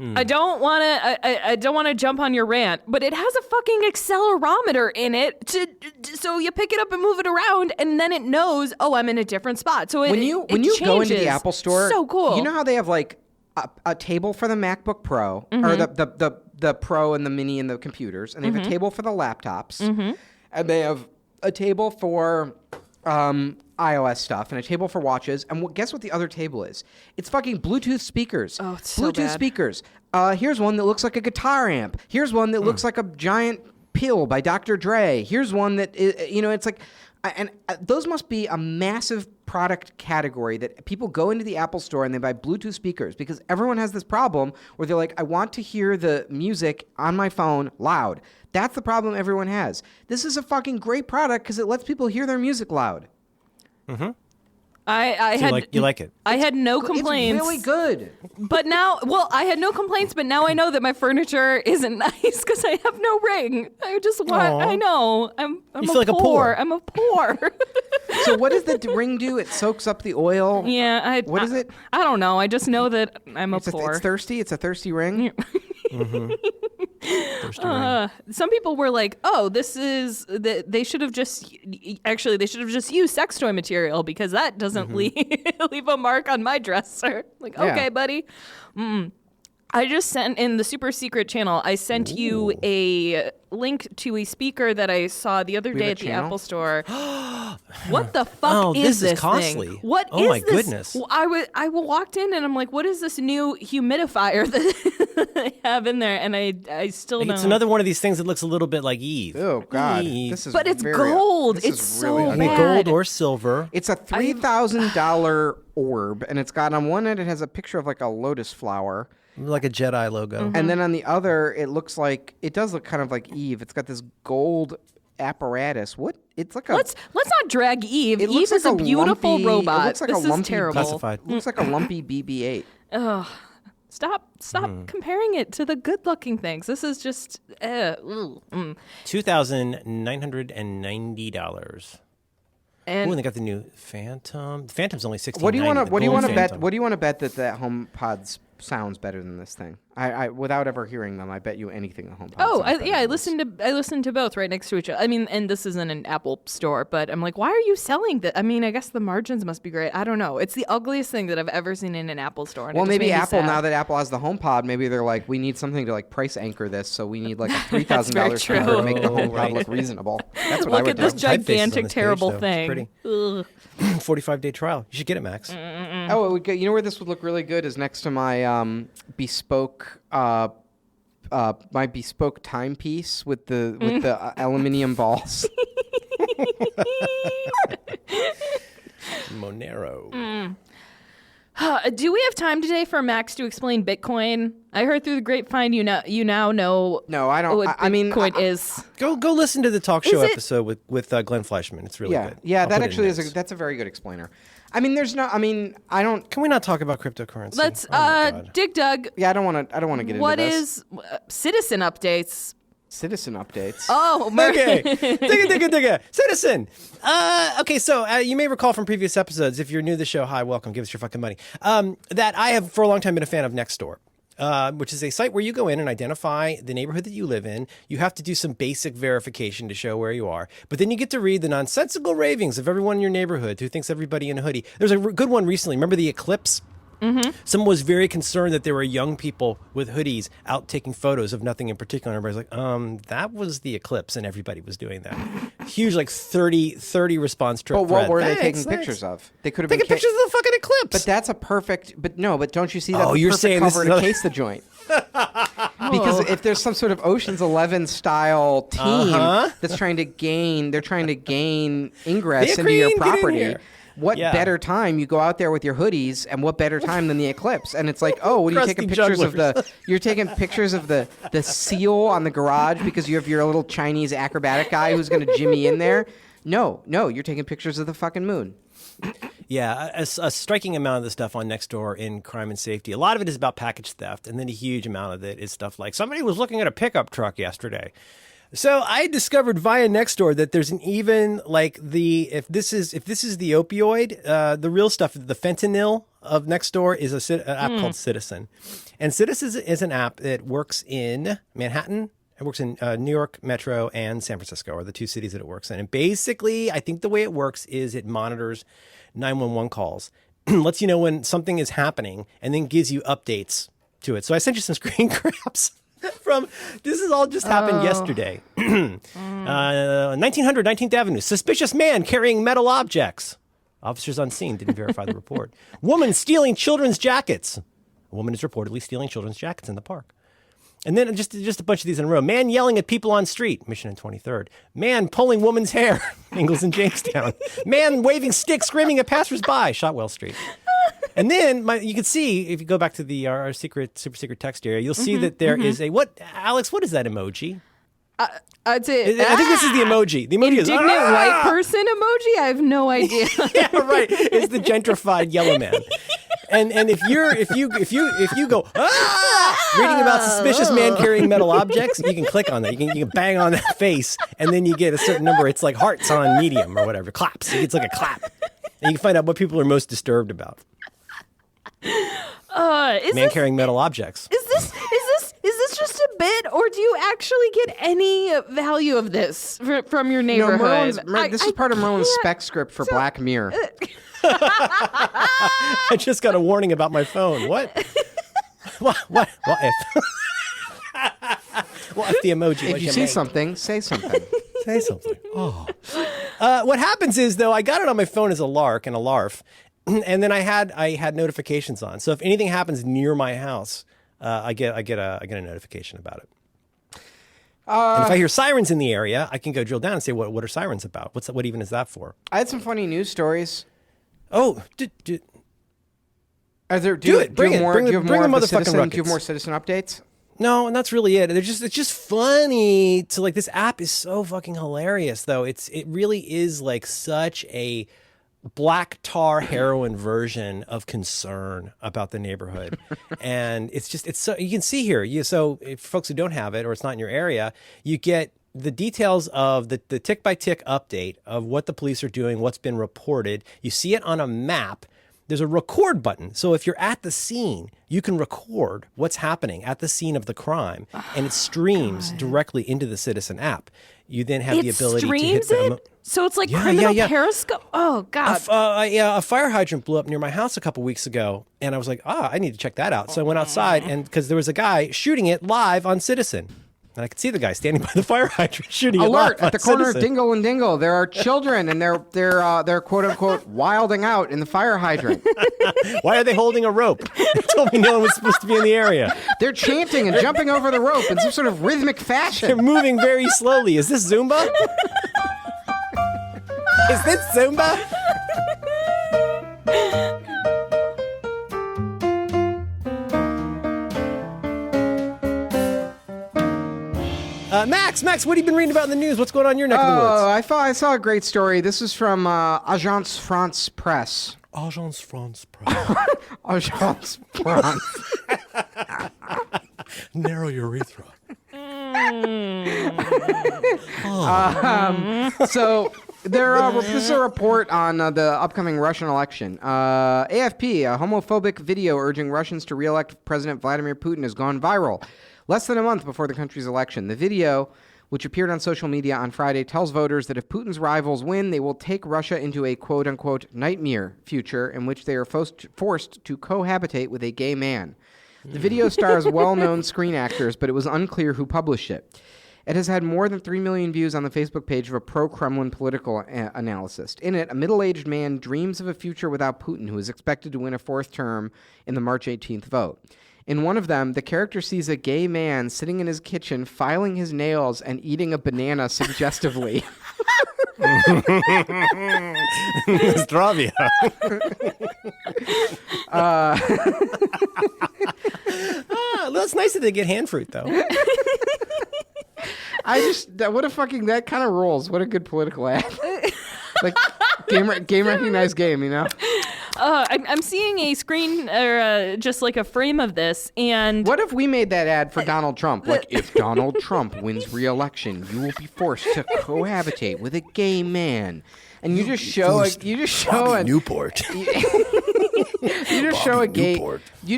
I don't want to jump on your rant, but it has a fucking accelerometer in it so you pick it up and move it around, and then it knows, oh, I'm in a different spot. So When you go into changes. the Apple Store, So cool. You know how they have like a table for the MacBook Pro or the Pro and the Mini and the computers, and they have a table for the laptops, and they have a table for iOS stuff and a table for watches. And guess what the other table is? It's fucking Bluetooth speakers. Oh, it's so Bluetooth bad. speakers. Here's one that looks like a guitar amp. Here's one that looks like a giant pill by Dr. Dre. Here's one that it's like, and those must be a massive product category that people go into the Apple Store and they buy Bluetooth speakers because everyone has this problem where they're like, I want to hear the music on my phone loud. That's the problem everyone has. This is a fucking great product because it lets people hear their music loud. You like it? I had no complaints. It's really good. But now, I had no complaints, but now I know that my furniture isn't nice because I have no ring. I just want, Aw. I know. I'm You feel like a poor. I'm a poor. So what does the ring do? It soaks up the oil. Yeah. What is it? I don't know. I just know that I'm poor. It's thirsty. It's a thirsty ring. Some people were like, "Oh, this is they should have just used sex toy material because that doesn't leave a mark on my dresser." Like, Yeah. okay, buddy. I just sent in the super secret channel. I sent you a link to a speaker that I saw the other We day have at a the channel? Apple Store. What the fuck Oh, is this is this costly. thing? What Oh is my this? goodness. Well, I walked in and I'm like, what is this new humidifier that they have in there? And I still don't. It's another one of these things that looks a little bit like Eve. Oh God, Eve. this is. But it's very- gold. this It's is so really I mean, bad. gold or silver. It's a $3,000 orb, and it's got on one end it has a picture of like a lotus flower, Like a Jedi logo. and then on the other it looks like it does look kind of like Eve. It's got this gold apparatus. What? It's like a. Let's not drag Eve. It Eve looks is like a beautiful lumpy, robot. It looks like this a is lumpy terrible. Classified. Looks like a lumpy BB-8. Stop comparing it to the good-looking things. This is just $2,990. And Oh, and they got the new Phantom. The Phantom's only $1,690. What do you want to? the What do you gold want to bet? Phantom. What do you want to bet that HomePod's sounds better than this thing. I without ever hearing them, I bet you anything the HomePod. Oh, sounds better I than listened to both right next to each other. I mean, and this isn't an Apple store, but I'm like, why are you selling that? I mean, I guess the margins must be great. I don't know. It's the ugliest thing that I've ever seen in an Apple store. And Well, it just maybe made me Apple, sad. now that Apple has the HomePod, maybe they're like, we need something to like price anchor this, so we need like a $3,000 true. speaker to make the Oh, HomePod right. look reasonable. That's what I Look would at this do. Typefaces on gigantic, this page, terrible though. It's thing. pretty. Ugh. 45-day trial. You should get it, Max. Oh, it would go, you know where this would look really good is next to my bespoke timepiece with the aluminium balls. Monero. Do we have time today for Max to explain Bitcoin? I heard through the grapevine you now know No, I don't. what I mean, Bitcoin is. Go listen to the talk show Is it- episode with Glenn Fleischman. It's really yeah, good. yeah, I'll that put it in actually is notes. that's a very good explainer. I mean, there's no. I mean, I don't. Can we not talk about cryptocurrency? Let's Oh my God. Dig Dug. Yeah, I don't want to. I don't want to get What into this. is citizen updates? Citizen updates? Oh, Okay, digga. Citizen. Okay, so you may recall from previous episodes, if you're new to the show, hi, welcome, give us your fucking money, that I have for a long time been a fan of Nextdoor. Which is a site where you go in and identify the neighborhood that you live in. You have to do some basic verification to show where you are. But then you get to read the nonsensical ravings of everyone in your neighborhood who thinks everybody in a hoodie. There's a good one recently. Remember the eclipse? Mm-hmm. Someone was very concerned that there were young people with hoodies out taking photos of nothing in particular. And everybody's like, that was the eclipse, and everybody was doing that. Huge, like 30 response But thread. what were they Thanks, taking thanks. pictures of? They could have Taking been pictures of the fucking eclipse. But that's a perfect. But no. But don't you see that? Oh, the you're perfect saying this cover is to another- case the joint. Because if there's some sort of Ocean's 11 style team that's trying to gain ingress into your Green, get in property. here. What Yeah. better time you go out there with your hoodies, and what better time than the eclipse? And it's like, oh, what are you taking Crusty pictures of jugglers. you're taking pictures of the seal on the garage because you have your little Chinese acrobatic guy who's going to jimmy in there. No, you're taking pictures of the fucking moon. Yeah, a striking amount of the stuff on Nextdoor in crime and safety. A lot of it is about package theft, and then a huge amount of it is stuff like somebody was looking at a pickup truck yesterday. So I discovered via Nextdoor that there's an even like if this is the opioid, the real stuff, the fentanyl of Nextdoor is an app called Citizen, and Citizen is an app that works in Manhattan. It works in New York Metro and San Francisco are the two cities that it works in. And basically, I think the way it works is it monitors 911 calls, lets you know when something is happening, and then gives you updates to it. So I sent you some screen grabs from, this has all just happened yesterday. 1900 19th Avenue, suspicious man carrying metal objects. Officers on scene didn't verify the report. Woman stealing children's jackets. A woman is reportedly stealing children's jackets in the park. And then just a bunch of these in a row. Man yelling at people on street. Mission and 23rd. Man pulling woman's hair. Ingalls and Jamestown. Man waving stick, screaming at passersby. Shotwell Street. And then you can see, if you go back to our super secret text area, you'll see that there is Alex, what is that emoji? I'd say, I think this is the emoji. The emoji is indignant white person emoji? I have no idea. Yeah, right. It's the gentrified yellow man. And if you go reading about suspicious man carrying metal objects, you can click on that. You can bang on that face, and then you get a certain number. It's like hearts on medium or whatever. Claps. It's like a clap, and you can find out what people are most disturbed about. Man carrying metal objects. Is this just a bit, or do you actually get any value of this from your No, neighborhood? this is part of Merlin's spec script for Black Mirror. I just got a warning about my phone. What? What if? What if the emoji? If was you your see mate? something, say something. Say something. Oh. What happens is, though, I got it on my phone as a lark and a larf, and then I had notifications on. So if anything happens near my house, I get a notification about it. And if I hear sirens in the area, I can go drill down and say, what are sirens about? What even is that for? I had some funny news stories. Oh, Are there, Do it. Bring it. Bring the motherfucking citizen? Do you have ruckus. more citizen updates? no, and that's really it. It's just funny to like. This app is so fucking hilarious, though. It really is like such a black tar heroin version of concern about the neighborhood. And it's so, you can see here, so if folks who don't have it or it's not in your area, you get the details of the tick by tick update of what the police are doing, what's been reported. You see it on a map. there's a record button. So if you're at the scene, you can record what's happening at the scene of the crime, and it streams directly into the Citizen app. You then have the ability to hit them. So it's like criminal Periscope. Oh God! A fire hydrant blew up near my house a couple weeks ago, and I was like, I need to check that out. So I went outside, and because there was a guy shooting it live on Citizen. And I could see the guy standing by the fire hydrant shooting it live Alert! At the corner of Dingle and Dingle, there are children, and they're quote unquote wilding out in the fire hydrant. Why are they holding a rope? They told me no one was supposed to be in the area. They're chanting and jumping over the rope in some sort of rhythmic fashion. They're moving very slowly. Is this Zumba? Is this Zumba? Max, what have you been reading about in the news? What's going on in your neck of the woods? I saw a great story. This is from Agence France Presse. Agence France Presse. Agence France. Narrow urethra. So this is a report on the upcoming Russian election. AFP, a homophobic video urging Russians to re-elect President Vladimir Putin has gone viral less than a month before the country's election. The video, which appeared on social media on Friday, tells voters that if Putin's rivals win, they will take Russia into a quote-unquote nightmare future in which they are forced to cohabitate with a gay man. The video stars well-known screen actors, but it was unclear who published it. It has had more than 3 million views on the Facebook page of a pro-Kremlin political analyst. In it, a middle-aged man dreams of a future without Putin, who is expected to win a fourth term in the March 18th vote. In one of them, the character sees a gay man sitting in his kitchen, filing his nails and eating a banana suggestively. Zdravia. That's nice that they get hand fruit, though. That kind of rolls. What a good political ad. Like, game recognized game, you know? I'm seeing a screen or just like a frame of this, and what if we made that ad for Donald Trump? Like, if Donald Trump wins re-election, you will be forced to cohabitate with a gay man, and you just show Newport. You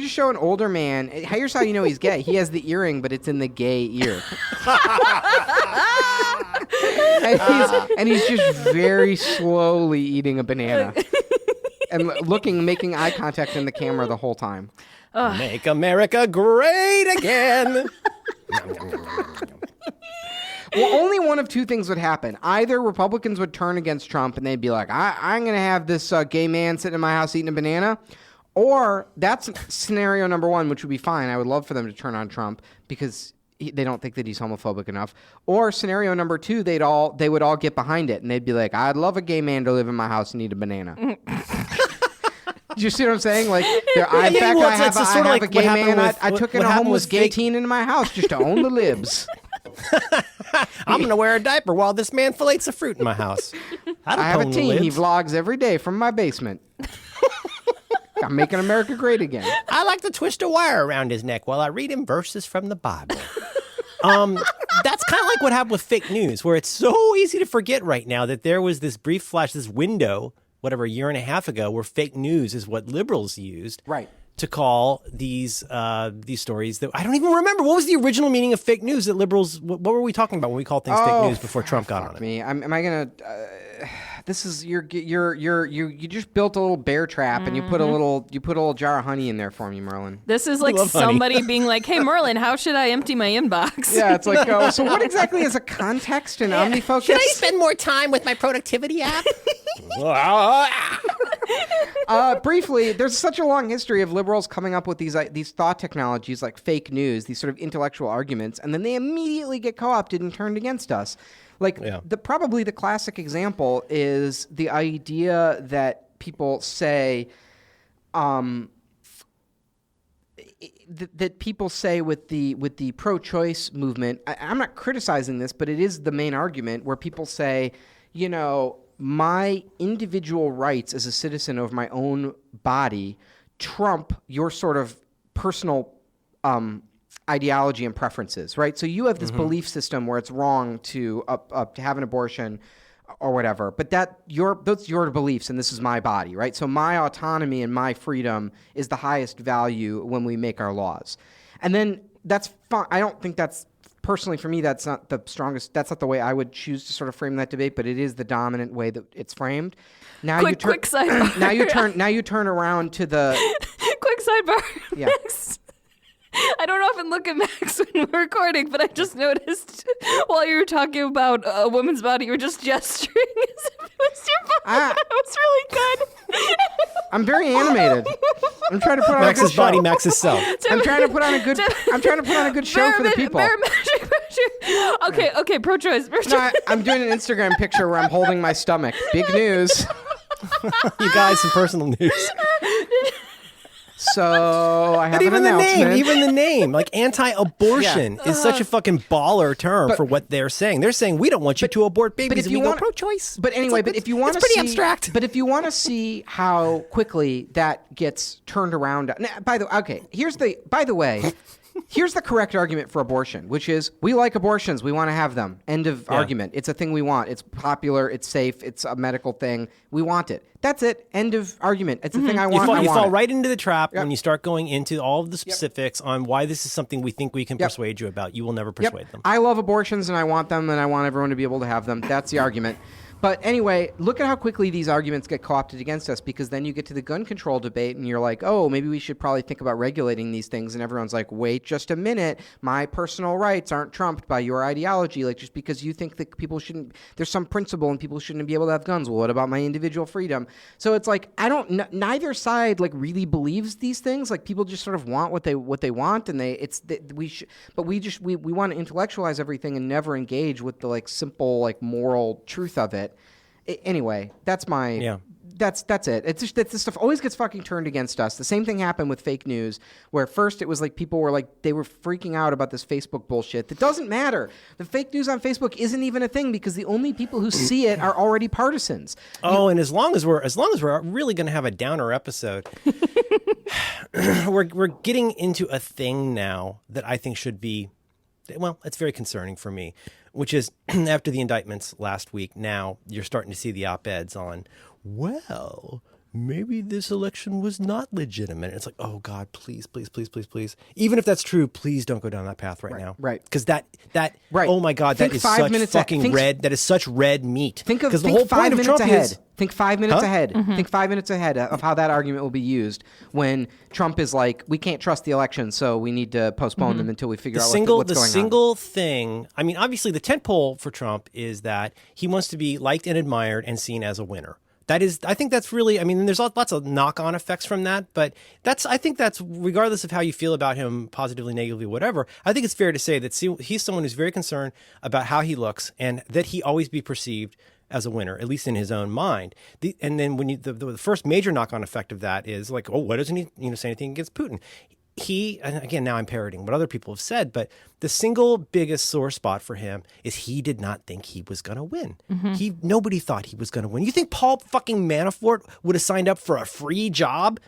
just show an older man. Here's how you know he's gay. He has the earring, but it's in the gay ear. and he's just very slowly eating a banana. And making eye contact in the camera the whole time. Make America great again. Well, only one of two things would happen. Either Republicans would turn against Trump and they'd be like, I'm going to have this gay man sitting in my house eating a banana. Or that's scenario number one, which would be fine. I would love for them to turn on Trump because they don't think that he's homophobic enough. Or scenario number two, they would all get behind it and they'd be like, I'd love a gay man to live in my house and eat a banana. Do you see what I'm saying? Like, I have a gay man. I took in a homeless gay teen into my house just to own the libs. I'm going to wear a diaper while this man fillets a fruit in my house. I have a teen. He vlogs every day from my basement. I'm making America great again. I like to twist a wire around his neck while I read him verses from the Bible. That's kind of like what happened with fake news, where it's so easy to forget right now that there was this brief flash, this window, whatever, a year and a half ago, where fake news is what liberals used to call these stories that I don't even remember. What was the original meaning of fake news that liberals, what were we talking about when we called things fake news before Trump got on it? Me. Am I going to... This is you just built a little bear trap and you put a little jar of honey in there for me, Merlin. This is like somebody being like, "Hey, Merlin, how should I empty my inbox?" Yeah, it's like, so what exactly is a context in OmniFocus? Should I spend more time with my productivity app? Briefly, there's such a long history of liberals coming up with these thought technologies like fake news, these sort of intellectual arguments, and then they immediately get co-opted and turned against us. Like, probably the classic example is the idea that people say, that people say with the pro-choice movement. I'm not criticizing this, but it is the main argument where people say, you know, my individual rights as a citizen of my own body trump your sort of personal ideology and preferences, right? So you have this belief system where it's wrong to have an abortion, or whatever. But that's your beliefs, and this is my body, right? So my autonomy and my freedom is the highest value when we make our laws. And then that's fine. I don't think that's, personally for me, that's not the strongest, that's not the way I would choose to sort of frame that debate, but it is the dominant way that it's framed. Now Quick sidebar. Now you turn around to the Quick sidebar. Yeah. Max. I don't often look at Max when we're recording, but I just noticed while you were talking about a woman's body, you were just gesturing as if it was your body. That was really good. I'm very animated. I'm trying to put on a Max's good body, show. Max's self. I'm trying to put on a good show for the people. Okay, pro-choice. No, I'm doing an Instagram picture where I'm holding my stomach. Big news. You guys, some personal news. So I have But even an announcement. even the name, like anti-abortion is such a fucking baller term for what they're saying. They're saying we don't want you to abort babies. But if and you we go want pro-choice. But anyway, but if you want to it's see, pretty abstract. But if you want to see how quickly that gets turned around, by the way, here's the correct argument for abortion, which is we like abortions, we want to have them. End of argument. It's a thing we want. It's popular. It's safe. It's a medical thing. We want it. That's it. End of argument. It's the thing I want. You I fall want it. right into the trap when you start going into all of the specifics on why this is something we think we can persuade you about. You will never persuade them. I love abortions and I want them and I want everyone to be able to have them. That's the argument. But anyway, look at how quickly these arguments get co-opted against us, because then you get to the gun control debate and you're like, oh, maybe we should probably think about regulating these things. And everyone's like, wait just a minute. My personal rights aren't trumped by your ideology. Like, just because you think that people shouldn't, there's some principle and people shouldn't be able to have guns. Well, what about my individual freedom? So it's like, neither side like really believes these things. Like, people just sort of want what they want, and we want to intellectualize everything and never engage with the like simple like moral truth of it. Anyway, that's my that's it. It's just that this stuff always gets fucking turned against us. The same thing happened with fake news, where first it was like people were like, they were freaking out about this Facebook bullshit. That doesn't matter. The fake news on Facebook isn't even a thing, because the only people who see it are already partisans. Oh, and as long as we're really going to have a downer episode, we're getting into a thing now that I think should be, well, it's very concerning for me, which is after the indictments last week, now you're starting to see the op-eds on, well, maybe this election was not legitimate. It's like, oh God, please, please, please, please, please. Even if that's true, please don't go down that path right now. Right. Because that, Right. oh my God, Think that is 5 such minutes fucking think- red. That is such red meat. Think the whole 5 point of minutes Trump ahead. is, Think 5 minutes ahead. Mm-hmm. Think 5 minutes ahead of how that argument will be used when Trump is like, we can't trust the election, so we need to postpone them until we figure out what's going on. the single thing, I mean, obviously the tentpole for Trump is that he wants to be liked and admired and seen as a winner. That is, I think that's really, I mean, there's lots of knock-on effects from that, but I think that's, regardless of how you feel about him, positively, negatively, whatever, I think it's fair to say that he's someone who's very concerned about how he looks and that he always be perceived as a winner, at least in his own mind. And then when the first major knock-on effect of that is like, oh, why doesn't he say anything against Putin? And again, now I'm parroting what other people have said, but the single biggest sore spot for him is he did not think he was going to win. Nobody thought he was going to win. You think Paul fucking Manafort would have signed up for a free job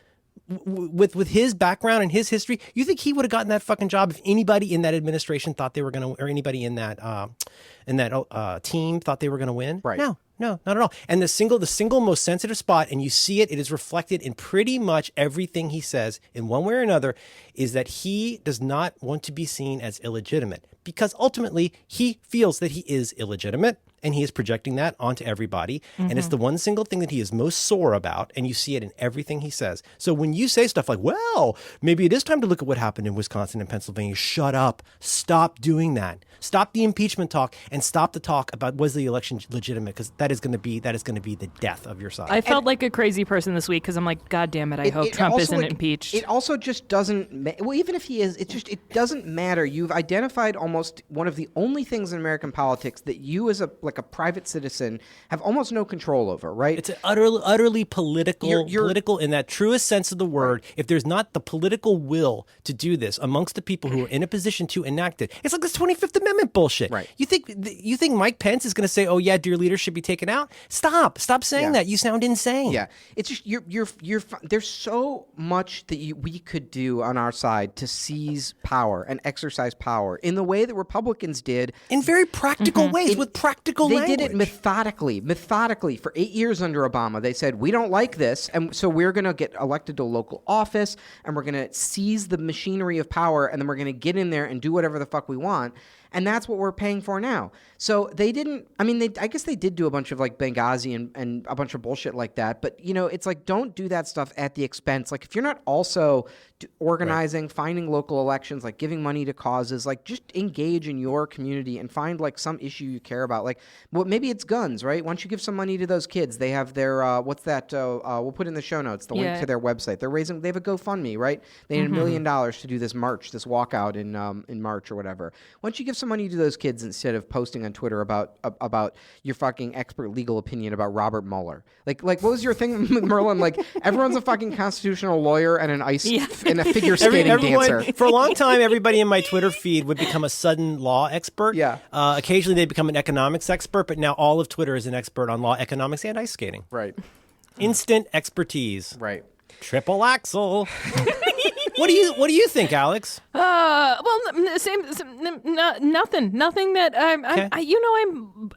with his background and his history? You think he would have gotten that fucking job if anybody in that administration thought they were going to, or anybody in that team thought they were going to win? Right. No, not at all. And the single most sensitive spot, and you see it is reflected in pretty much everything he says in one way or another, is that he does not want to be seen as illegitimate, because ultimately he feels that he is illegitimate. And he is projecting that onto everybody. And it's the one single thing that he is most sore about. And you see it in everything he says. So when you say stuff like, well, maybe it is time to look at what happened in Wisconsin and Pennsylvania, shut up. Stop doing that. Stop the impeachment talk and stop the talk about was the election legitimate, because that is going to be the death of your side. I felt like a crazy person this week because I'm like, God damn it, I hope Trump also, isn't like, impeached. It also just doesn't, well, even if he is, it doesn't matter. You've identified almost one of the only things in American politics that you as a private citizen have almost no control over, right? It's utterly political, political in that truest sense of the word. Right. If there's not the political will to do this amongst the people who are in a position to enact it, it's like this 25th Amendment bullshit. Right. You think Mike Pence is going to say, "Oh yeah, dear leaders should be taken out"? Stop saying that. You sound insane. Yeah, it's just you're there's so much that we could do on our side to seize power and exercise power in the way that Republicans did in very practical ways with practical political They language. did it methodically for 8 years under Obama. They said, we don't like this, and so we're going to get elected to local office, and we're going to seize the machinery of power, and then we're going to get in there and do whatever the fuck we want. And that's what we're paying for now. So they didn't, I mean, I guess they did do a bunch of like Benghazi and a bunch of bullshit like that. But, you know, it's like, don't do that stuff at the expense. Like, if you're not also organizing, finding local elections, like giving money to causes, like just engage in your community and find like some issue you care about. Like, well, maybe it's guns, right? Once you give some money to those kids, they have their, what's that? We'll put in the show notes, the link to their website. They have a GoFundMe, right? They need $1 million to do this march, this walkout in March or whatever. Once you give some money to those kids instead of posting on Twitter about your fucking expert legal opinion about Robert Mueller. Like what was your thing with Merlin? Like, everyone's a fucking constitutional lawyer and an and a figure skating dancer. For a long time, everybody in my Twitter feed would become a sudden law expert. Yeah. Occasionally, they become an economics expert, but now all of Twitter is an expert on law, economics, and ice skating. Right. Instant expertise. Right. Triple axel. What do you think, Alex? Well, nothing that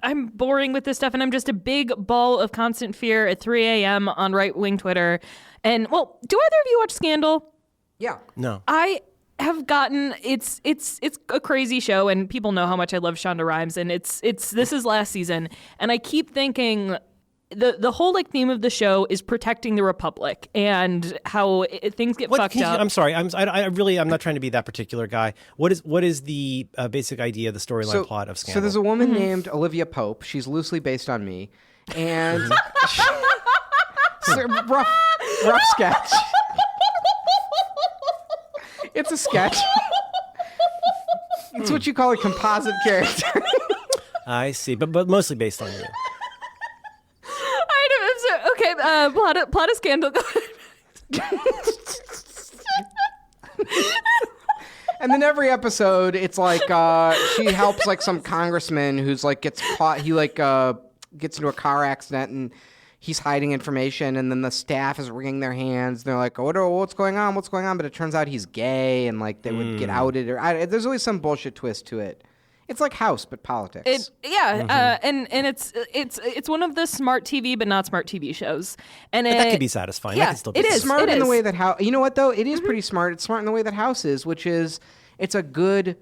I'm boring with this stuff, and I'm just a big ball of constant fear at 3 a.m. on right-wing Twitter. And well, do either of you watch Scandal? Yeah. No. I have gotten it's a crazy show, and people know how much I love Shonda Rhimes, and this is last season, and I keep thinking the whole like theme of the show is protecting the Republic and how things get fucked up. I'm sorry. I'm not trying to be that particular guy. What is the basic idea, the storyline plot of Scandal? So there's a woman named Olivia Pope. She's loosely based on me, and rough sketch. It's a sketch. It's what you call a composite character. I see, but mostly based on you. Okay, plot a Scandal. And then every episode, it's like she helps like some congressman who's like gets caught. He like gets into a car accident and he's hiding information. And then the staff is wringing their hands. They're like, what's going on? What's going on? But it turns out he's gay, and like they would get outed. There's always some bullshit twist to it. It's like House, but politics. And it's one of the smart TV but not smart TV shows, and But that could be satisfying. Yeah, that could still be it is smart it in the is. way that House. You know what though? It is pretty smart. It's smart in the way that House is, which is it's a good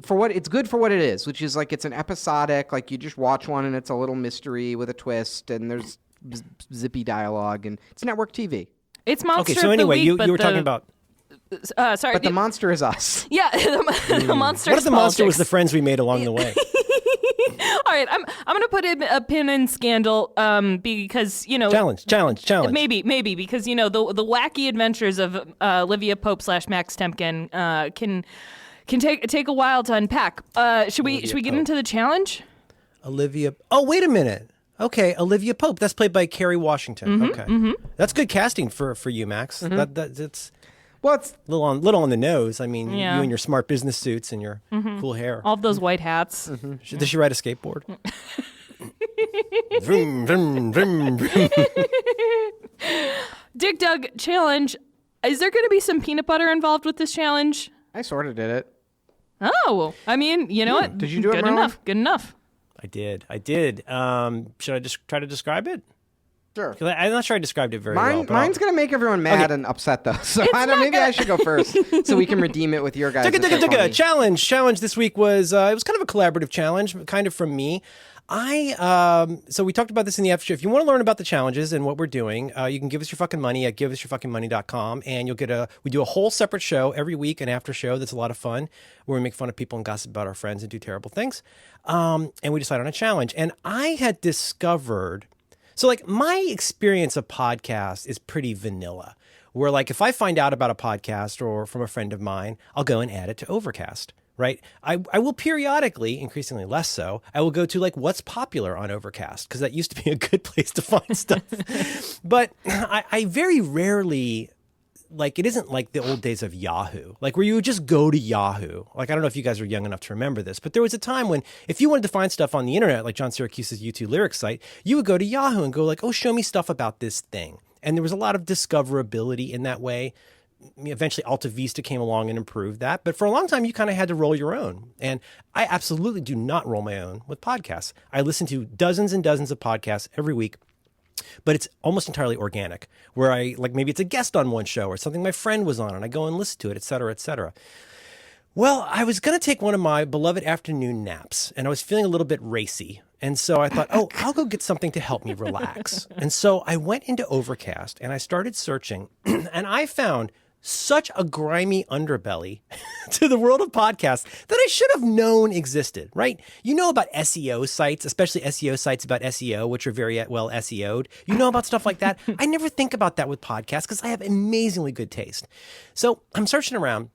for what it's good for what it is, which is like it's an episodic. Like you just watch one and it's a little mystery with a twist, and there's zippy dialogue, and it's network TV. It's Monster. Okay, so of anyway, the week, you were talking about. Sorry, But the monster is us. Yeah, the monster. What if the monster was politics. the friends we made along the way? All right, I'm gonna put a pin in Scandal because Challenge. maybe because the wacky adventures of Olivia Pope / Max Temkin can take a while to unpack. Should we get into the challenge? Olivia. Oh, wait a minute. Okay, Olivia Pope. That's played by Kerry Washington. Okay, that's good casting for you, Max. That's. Well, it's little on the nose. I mean, Yeah. you and your smart business suits and your cool hair. All of those white hats. Does she ride a skateboard? Vroom, vroom, vroom, vroom. Dig Dug challenge. Is there going to be some peanut butter involved with this challenge? I sort of did it. Oh, I mean, you know what? Did you do it, Good Merlin? enough. Good enough. I did. Should I just try to describe it? Sure. 'Cause I'm not sure I described it very well. But Mine's gonna make everyone mad and upset though. So maybe I should go first, so we can redeem it with your guys. Challenge this week was it was kind of a collaborative challenge, kind of from me. So we talked about this in the after show. If you want to learn about the challenges and what we're doing, you can give us your fucking money at giveusyourfuckingmoney.com, and you'll get we do a whole separate show every week, an after show that's a lot of fun, where we make fun of people and gossip about our friends and do terrible things. And we decide on a challenge. And I had discovered, so like my experience of podcasts is pretty vanilla, where like if I find out about a podcast or from a friend of mine, I'll go and add it to Overcast. Right. I will periodically, increasingly less so, I will go to like what's popular on Overcast, because that used to be a good place to find stuff. But I very rarely, like, it isn't like the old days of Yahoo, like where you would just go to Yahoo. Like, I don't know if you guys are young enough to remember this, but there was a time when if you wanted to find stuff on the internet, like John Syracuse's U2 Lyrics site, you would go to Yahoo and go like, oh, show me stuff about this thing. And there was a lot of discoverability in that way. eventually Alta Vista came along and improved that. But for a long time, you kind of had to roll your own. And I absolutely do not roll my own with podcasts. I listen to dozens and dozens of podcasts every week. But it's almost entirely organic, where maybe it's a guest on one show or something my friend was on and I go and listen to it, et cetera, et cetera. Well, I was going to take one of my beloved afternoon naps and I was feeling a little bit racy. And so I thought, I'll go get something to help me relax. And so I went into Overcast and I started searching and I found such a grimy underbelly to the world of podcasts that I should have known existed, right? You know about SEO sites, especially SEO sites about SEO, which are very well SEO'd. You know about stuff like that. I never think about that with podcasts because I have amazingly good taste. So I'm searching around.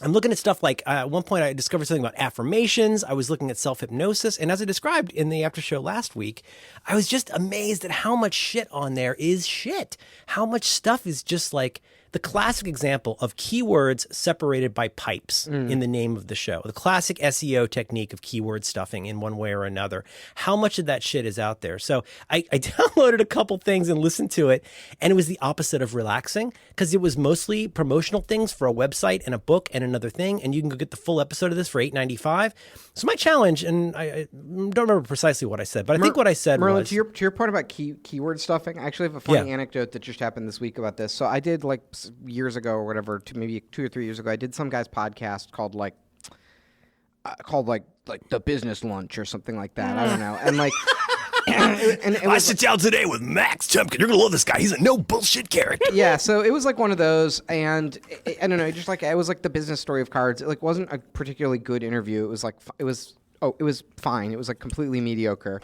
I'm looking at stuff like, at one point I discovered something about affirmations. I was looking at self-hypnosis. And as I described in the after show last week, I was just amazed at how much shit on there is shit. How much stuff is just like the classic example of keywords separated by pipes in the name of the show. The classic SEO technique of keyword stuffing in one way or another. How much of that shit is out there? So I downloaded a couple things and listened to it, and it was the opposite of relaxing because it was mostly promotional things for a website and a book and another thing, and you can go get the full episode of this for $8.95. So my challenge, and I don't remember precisely what I said, but I think what I said Merlin, was... to your point about keyword stuffing, I actually have a funny anecdote that just happened this week about this. So I did years ago or whatever, maybe 2 or 3 years ago, I did some guy's podcast called The Business Lunch or something like that. I don't know. And I sit down today with Max Temkin. You're gonna love this guy. He's a no bullshit character. Yeah, so it was like one of those, and I don't know, just like it was like the business story of cards. It wasn't a particularly good interview. It was fine. It was like completely mediocre.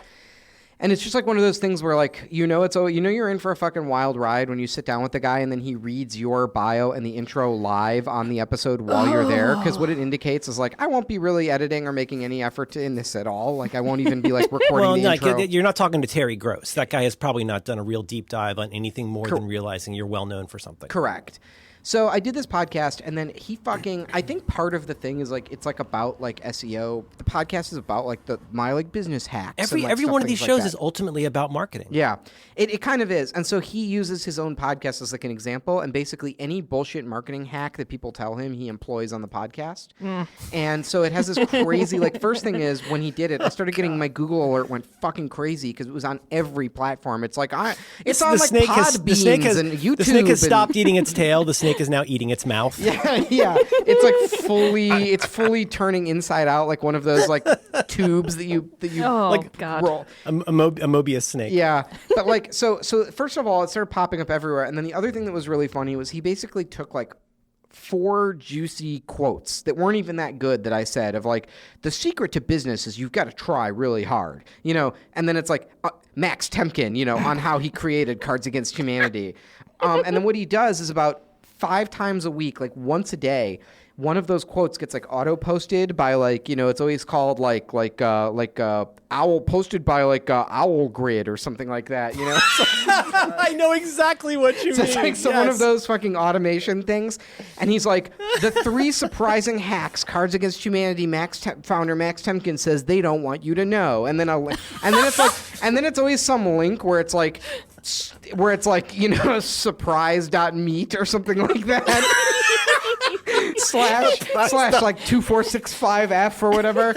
And it's just like one of those things where you're in for a fucking wild ride when you sit down with the guy and then he reads your bio and the intro live on the episode while you're there. Because what it indicates is I won't be really editing or making any effort in this at all. I won't even be recording the intro. You're not talking to Terry Gross. That guy has probably not done a real deep dive on anything more than realizing you're well known for something. Correct. So I did this podcast, and then I think part of the thing is it's about SEO. The podcast is about my business hacks. Every one of these shows is ultimately about marketing. Yeah, it kind of is. And so he uses his own podcast as an example, and basically any bullshit marketing hack that people tell him he employs on the podcast. And so it has this crazy, first thing is when he did it, I started getting my Google alert went fucking crazy because it was on every platform. It's on Podbean and YouTube. The snake has stopped eating its tail. The snake is now eating its mouth. Yeah. It's fully turning inside out like one of those tubes that you God. roll. A Mobius snake. Yeah. But so first of all, it started popping up everywhere. And then the other thing that was really funny was he basically took 4 juicy quotes that weren't even that good that I said of the secret to business is you've got to try really hard, and then it's Max Temkin, on how he created Cards Against Humanity. And then what he does is about 5 times a week, once a day, one of those quotes gets auto posted by it's always called owl posted by Owl Grid or something like that, I know exactly what you mean. It's one of those fucking automation things, and he's the 3 surprising hacks Cards Against Humanity founder Max Temkin says they don't want you to know, and then it's always some link where it's surprise.meet or something like that. slash 2465F or whatever.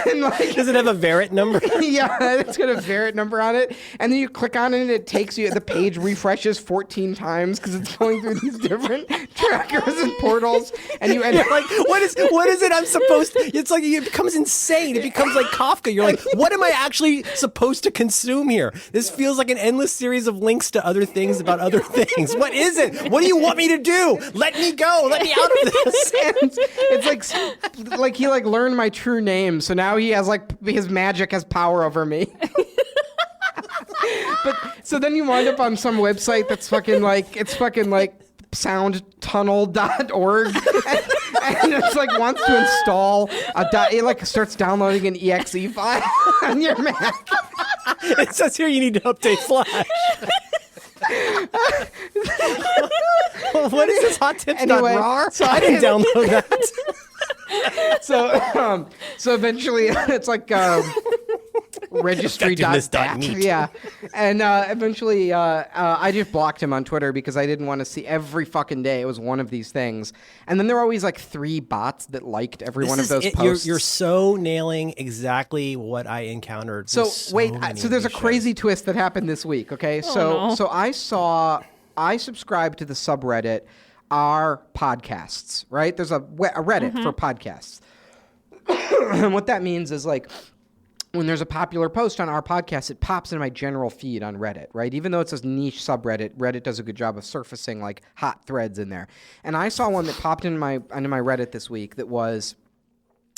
And does it have a Verrit number? Yeah, it's got a Verrit number on it. And then you click on it and it takes you, the page refreshes 14 times because it's going through these different trackers and portals. And you end up what is it I'm supposed to, it's it becomes insane. It becomes like Kafka. You're what am I actually supposed to consume here? This feels like an endless series of links to other things about other things. What is it? What do you want me to do? Let me go. Let me out of this. It's he learned my true name, so now he has his magic has power over me. But so then you wind up on some website that's fucking soundtunnel.org and it's wants to install it starts downloading an exe file on your Mac. It says here you need to update Flash. What is this hottips.rar? So I didn't download that. So eventually it's registry.bat. Effectiveness.meet. Yeah. And eventually, I just blocked him on Twitter because I didn't want to see every fucking day. It was one of these things. And then there were always like 3 bots that liked every one of those posts. You're so nailing exactly what I encountered. So wait, many so of there's a these crazy twist that happened this week. Okay, no. so I subscribed to the subreddit Our Podcasts. Right, there's a Reddit for podcasts. And what that means is like, when there's a popular post on Our Podcast, it pops in my general feed on Reddit, right? Even though it's a niche subreddit, Reddit does a good job of surfacing like hot threads in there. And I saw one that popped into my Reddit this week that was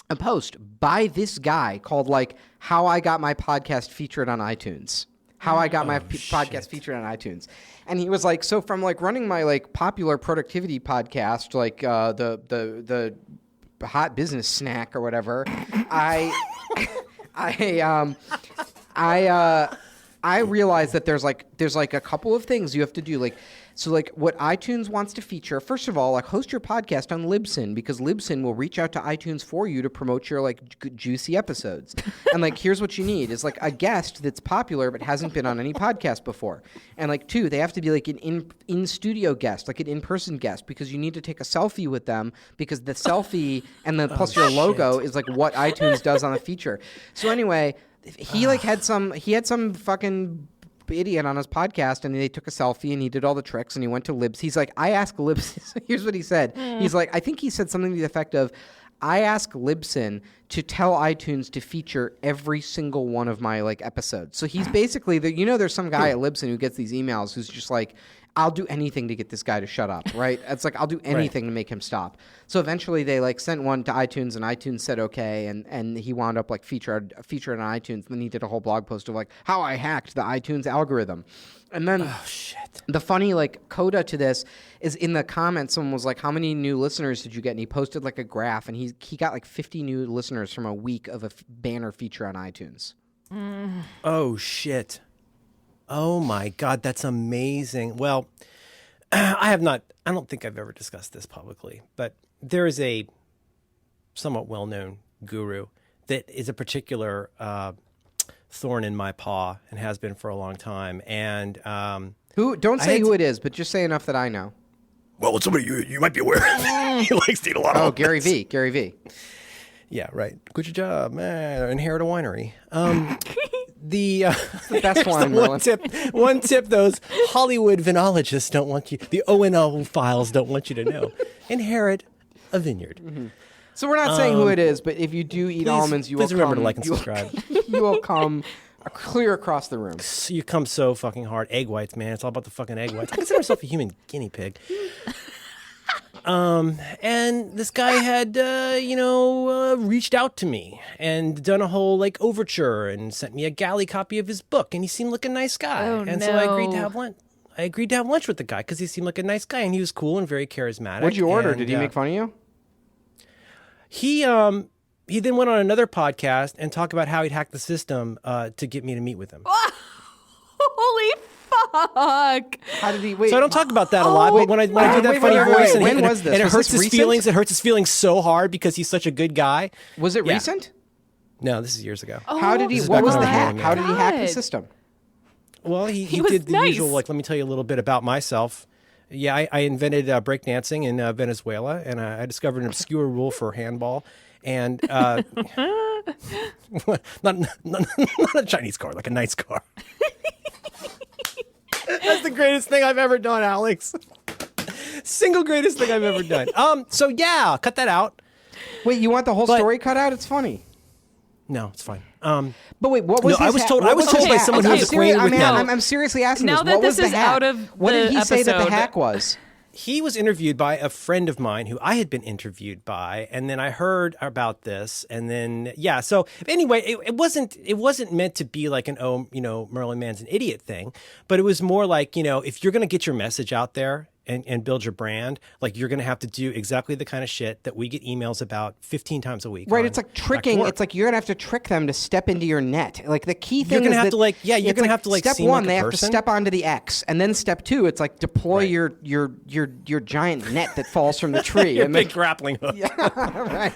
a post by this guy called like How I Got My Podcast Featured on iTunes. How I got my podcast featured on iTunes. And he was like, so from like running my like popular productivity podcast, like the Hot Business Snack or whatever, I realized that there's like a couple of things you have to do. Like, so like what iTunes wants to feature, first of all, like host your podcast on Libsyn, because Libsyn will reach out to iTunes for you to promote your like juicy episodes. And like, here's what you need is like a guest that's popular but hasn't been on any podcast before. And like 2, they have to be like an in-studio guest, like an in-person guest, because you need to take a selfie with them, because the selfie and then plus your logo is like what iTunes does on a feature. So anyway, he like had some fucking idiot on his podcast, and they took a selfie, and he did all the tricks, and he went to Libs. He's like, I asked Libs. Here's what he said. He's like, I think he said something to the effect of, I ask Libsyn to tell iTunes to feature every single one of my like episodes. So he's basically there's some guy at Libsyn who gets these emails who's just like, I'll do anything to get this guy to shut up, right? It's like, I'll do anything to make him stop. So eventually they like sent one to iTunes, and iTunes said okay, and he wound up like featured on iTunes. And then he did a whole blog post of like how I hacked the iTunes algorithm. And then the funny like coda to this is in the comments, someone was like, how many new listeners did you get? And he posted like a graph, and he got like 50 new listeners from a week of a banner feature on iTunes. Oh, shit. Oh my God, that's amazing. Well, I don't think I've ever discussed this publicly, but there is a somewhat well-known guru that is a particular thorn in my paw and has been for a long time. And who? Don't say who it is, but just say enough that I know. Well, it's somebody you might be aware of. He likes to eat a lot of Oh, Gary V. Gary V. Yeah, right. Good job, man. Inherit a winery. The best wine, one tip those Hollywood vinologists don't want you, the O&O files don't want you to know. Inherit a vineyard. Mm-hmm. So we're not saying who it is, but if you do eat almonds, you will remember to like and subscribe. You will come clear across the room. You come so fucking hard. Egg whites, man. It's all about the fucking egg whites. I consider myself a human guinea pig. And this guy had, reached out to me and done a whole like overture and sent me a galley copy of his book, and he seemed like a nice guy. So I agreed to have lunch. I agreed to have lunch with the guy because he seemed like a nice guy, and he was cool and very charismatic. What'd you order? Did he make fun of you? He then went on another podcast and talked about how he'd hacked the system to get me to meet with him. Holy fuck! How did he? Wait. So I don't talk about that a lot, but when I do that funny voice, and it hurts his feelings. It hurts his feelings so hard because he's such a good guy. Was it recent? No, this is years ago. How did he? What was the hack? How did he hack the system? Well, he did the usual. Like, let me tell you a little bit about myself. Yeah, I invented breakdancing in Venezuela, and I discovered an obscure rule for handball. And not a Chinese car, like a nice car. That's the greatest thing I've ever done, Alex. Single greatest thing I've ever done. So yeah, cut that out. Wait, you want the whole story cut out? It's funny. No, it's fine. But wait, what was? No, I was told by someone who's acquainted with him. I'm seriously asking now this. That what was this the is hack? out of what did he say that the episode. hack was? He was interviewed by a friend of mine who I had been interviewed by, and then I heard about this, and then So anyway, it wasn't meant to be like an Merlin Mann's an idiot thing, but it was more like if you're going to get your message out there, and build your brand, like you're going to have to do exactly the kind of shit that we get emails about 15 times a week. Right, on it's like Back to tricking. Work. It's like you're gonna have to trick them to step into your net. Like the key thing You're gonna is have that to, like, yeah, you're it's gonna have to, like, step seem one, like a they have to person. step onto the X, and then step two, it's like deploy Right. your giant net that falls from the tree. Your and big then, grappling hook. right.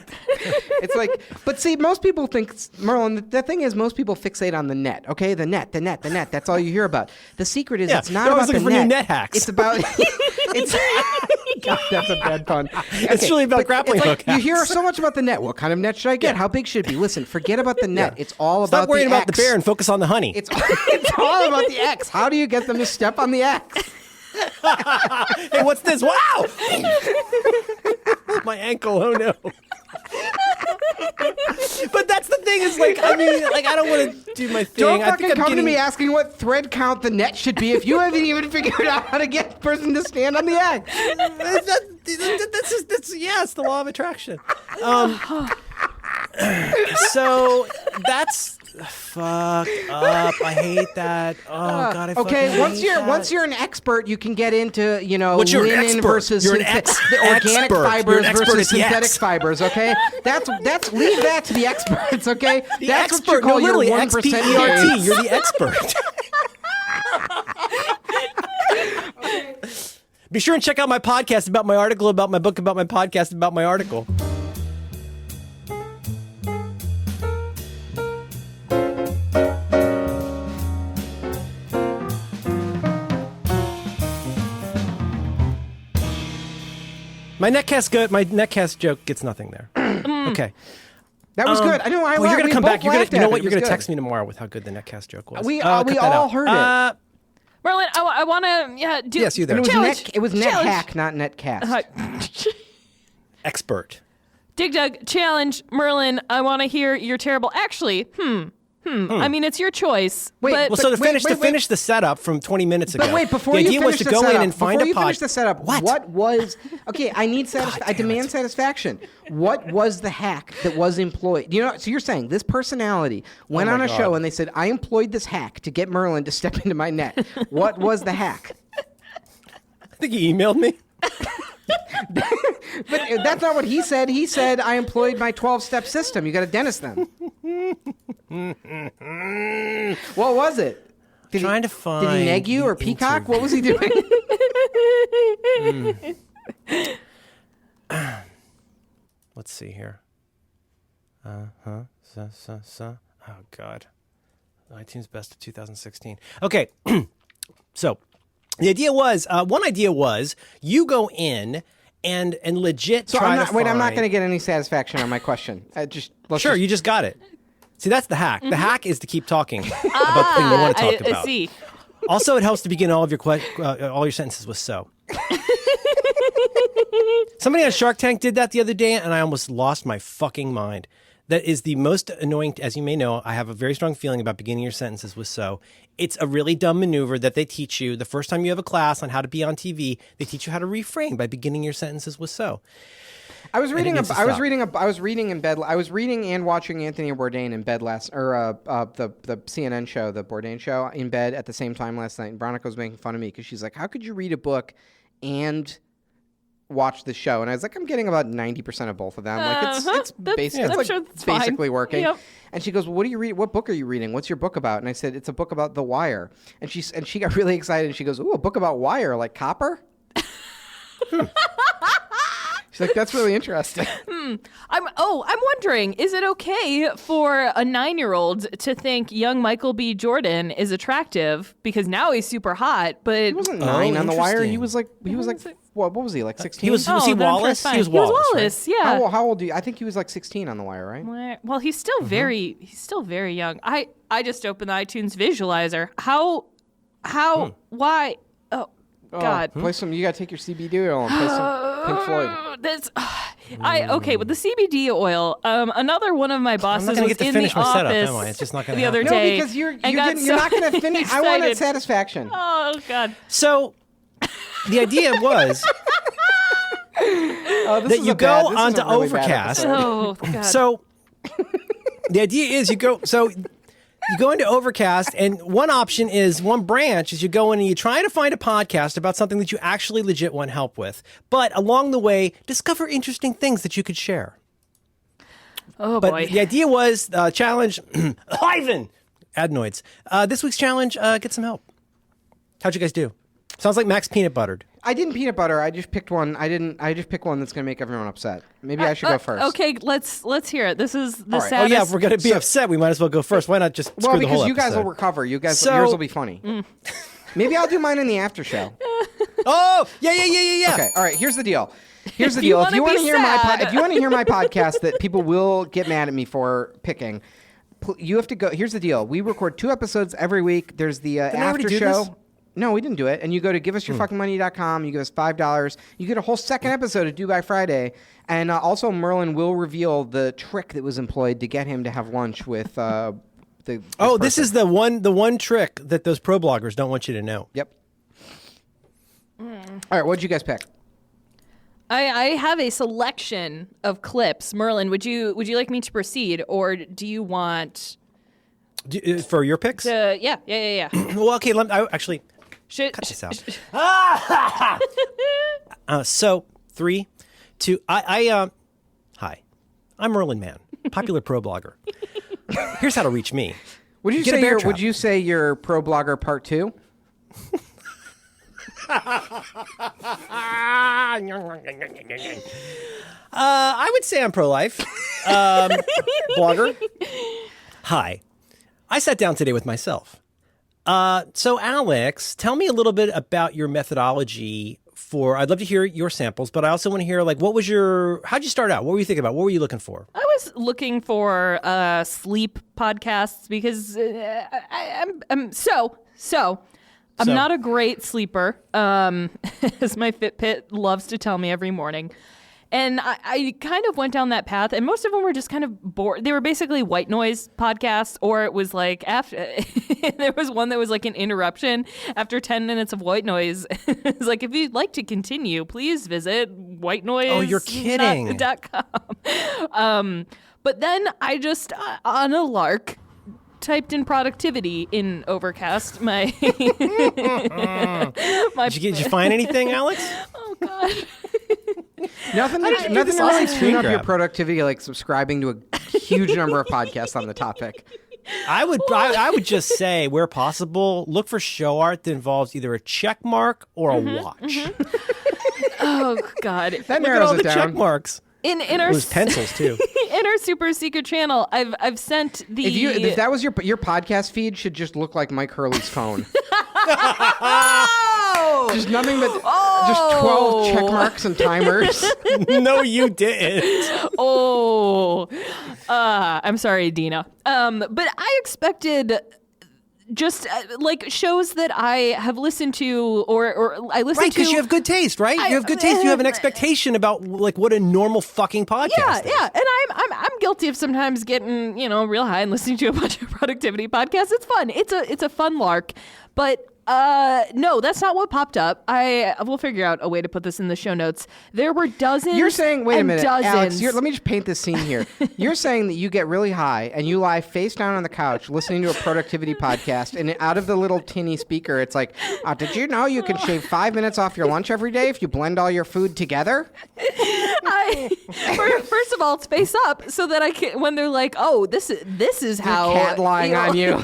It's like, but see, most people think, Merlin, the thing is, most people fixate on the net. Okay, the net. That's all you hear about. The secret is Yeah, it's not they're always about the looking for new net. net hacks. It's about. It's. God, that's a bad pun. It's Okay, really about but grappling it's like, hook you hear hacks. so much about the net. What kind of net should I get? How big should it be? Listen, forget about the net. Yeah. It's all about Stop worrying the about the X. bear and focus on the honey. It's all about the X. How do you get them to step on the X? Hey, what's this? Wow! My ankle. Oh no. But that's the thing. Is like, I mean, like, I don't want to do my thing. Don't I fucking think I'm come to getting, me asking what thread count the net should be if you haven't even figured out how to get the person to stand on the X. It's the law of attraction. So that's fucked up. I hate that. Oh God, I Okay, fucking once hate once that. you're an expert, you can get into What's you're an linen expert. versus You're an the organic expert. You're fibers an expert versus at the synthetic X. fibers. Okay, that's leave that to the experts. Okay, The that's expert. what you call No, literally, your 1% XPERT. gains. You're the expert. Be sure and check out my podcast about my article, about my book, about my podcast, about my article. My netcast joke gets nothing there. Okay. That was good. I know. Well, you're gonna we come both back. You know laughed what? at it. You're It was gonna good. text me tomorrow with how good the netcast joke was. We Cut that all out. heard it. Merlin, I want to do. Yes, you there. And it was Challenge. net. It was net Challenge. hack, not netcast. Expert. Dig Dug, challenge, Merlin, I want to hear your terrible. Actually, I mean, it's your choice. Wait, but, Well, so to wait, finish the setup from 20 minutes ago. But wait, before the you idea was finish to the go setup, in and find before a you pod. finish the setup, what was? Okay, I need God I damn demand it. satisfaction. What was the hack that was employed? You know, so you're saying this personality went Oh on my a show God. and they said, "I employed this hack to get Merlin to step into my net." What was the hack? I think he emailed me. But that's not what he said. He said, "I employed my 12-step system. You got to dentist them." What was it? Did Trying to Did find he neg you or the peacock? What was he doing? Let's see here. Oh God. iTunes Best of 2016. Okay. So the idea was, one idea was you go in and legit So try I'm not, to wait, I'm not find- going to get any satisfaction on my question. Let's Sure, just- you just got it. See, that's the hack. The hack is to keep talking about the thing you want to talk I about. see. Also, it helps to begin all of your all your sentences with "so." Somebody on Shark Tank did that the other day, and I almost lost my fucking mind. That is the most annoying. As you may know, I have a very strong feeling about beginning your sentences with "so." It's a really dumb maneuver that they teach you the first time you have a class on how to be on TV. They teach you how to reframe by beginning your sentences with "so." I was reading. needs to I was stop. reading. I was reading in bed. I was reading and watching Anthony Bourdain in bed the CNN show, the Bourdain show, in bed at the same time last night. And Veronica was making fun of me because she's like, "How could you read a book and watch the show?" And I was like, "I'm getting about 90% of both of them. Like it's I'm sure that's fine. basically working." Yep. And she goes, well, "What do you read? What book are you reading? What's your book about?" And I said, "It's a book about The Wire." And she got really excited. And she goes, "Ooh, a book about wire, like copper?" She's like, "That's really interesting." I'm wondering, is it okay for a 9-year-old to think young Michael B. Jordan is attractive because now he's super hot, but He wasn't 9 on The Wire. He was interesting. like what was he, like 16? He was he then Wallace? fine. He was Wallace. Right? Yeah. How old do you? I think he was like 16 on The Wire, right? Well, he's still very young. I just opened the iTunes visualizer. How why? Oh God. Play some. You gotta take your CBD oil and play some Pink Floyd. That's okay with the CBD oil. Another one of my bosses gonna was get to in finish the my setup, office am I? It's just not gonna the other happen. No, day. because you're and got not gonna finish. I wanted excited. satisfaction. Oh God. So the idea was Oh, this that is you a bad- go this is a onto really bad Overcast. episode. Oh God. So the idea is you go. So you go into Overcast, and one option is one branch is you go in and you try to find a podcast about something that you actually legit want help with. But along the way, discover interesting things that you could share. Oh, But boy. the idea was challenge Ivan adenoids. This week's challenge, get some help. How'd you guys do? Sounds like Max peanut buttered. I didn't peanut butter. I just picked one. I just picked one that's going to make everyone upset. Maybe I should go first. Okay, let's hear it. This is the All right. saddest. Oh yeah, if we're gonna be upset, we might as well go first. Why not just Well, screw the whole because you guys episode? will recover. Yours So- will be funny. Maybe I'll do mine in the after show. Oh yeah. Okay. All right. Here's the deal. Here's the If you deal. If wanna you want be to hear sad. if you want to hear my podcast that people will get mad at me for picking, you have to go. Here's the deal. We record 2 episodes every week. There's the I already after do show. this? No, we didn't do it. And you go to giveusyourfuckingmoney.com. You give us $5. You get a whole second episode of Due by Friday. And also, Merlin will reveal the trick that was employed to get him to have lunch with this is the one trick that those pro bloggers don't want you to know. Yep. All right. What'd you guys pick? I have a selection of clips. Merlin, would you like me to proceed, or do you want For your picks? to? Yeah. Well, okay. Actually, Should, cut this out. So 3, 2. Hi, I'm Merlin Mann, popular pro blogger. Here's how to reach me. Would you Get a say bear you're, trap. would you say you're pro blogger part 2? I would say I'm pro-life. Blogger. Hi. I sat down today with myself. So Alex, tell me a little bit about your methodology I'd love to hear your samples, but I also want to hear, like, how'd you start out? What were you thinking about? What were you looking for? I was looking for sleep podcasts because I'm not a great sleeper, as my Fitbit loves to tell me every morning. And I kind of went down that path, and most of them were just kind of bored. They were basically white noise podcasts, or it was like after there was one that was like an interruption after 10 minutes of white noise. It's like, if you'd like to continue, please visit whitenoise. Oh, you're kidding. .com. But then I just on a lark typed in productivity in Overcast. Did you find anything, Alex? Oh God. Nothing did you do to this really awesome screen tune up your grab? productivity like subscribing to a huge number of podcasts on the topic. I would just say, where possible, look for show art that involves either a check mark or a watch. Oh God. That Look at narrows all it the down. check marks. In our Those pencils too. in our super secret channel, I've sent the. If that was your podcast feed, should just look like Mike Hurley's phone. Oh! Just nothing but just 12 check marks and timers. No, you didn't. Oh, I'm sorry, Dina. But I expected just like shows that I have listened to, or I listen Right, to. because you have good taste, right? You have good taste. You have an expectation about like what a normal fucking podcast is. Yeah, and I'm guilty of sometimes getting real high and listening to a bunch of productivity podcasts. It's fun. It's a fun lark, but. No, that's not what popped up. I will figure out a way to put this in the show notes. There were dozens. You're saying, wait a and minute, dozens. Alex, let me just paint this scene here. You're saying that you get really high and you lie face down on the couch listening to a productivity podcast, and out of the little tinny speaker, it's like, did you know you can shave 5 minutes off your lunch every day if you blend all your food together? First of all, it's face up so that I can, when they're like, oh, this is how Cat lying on you.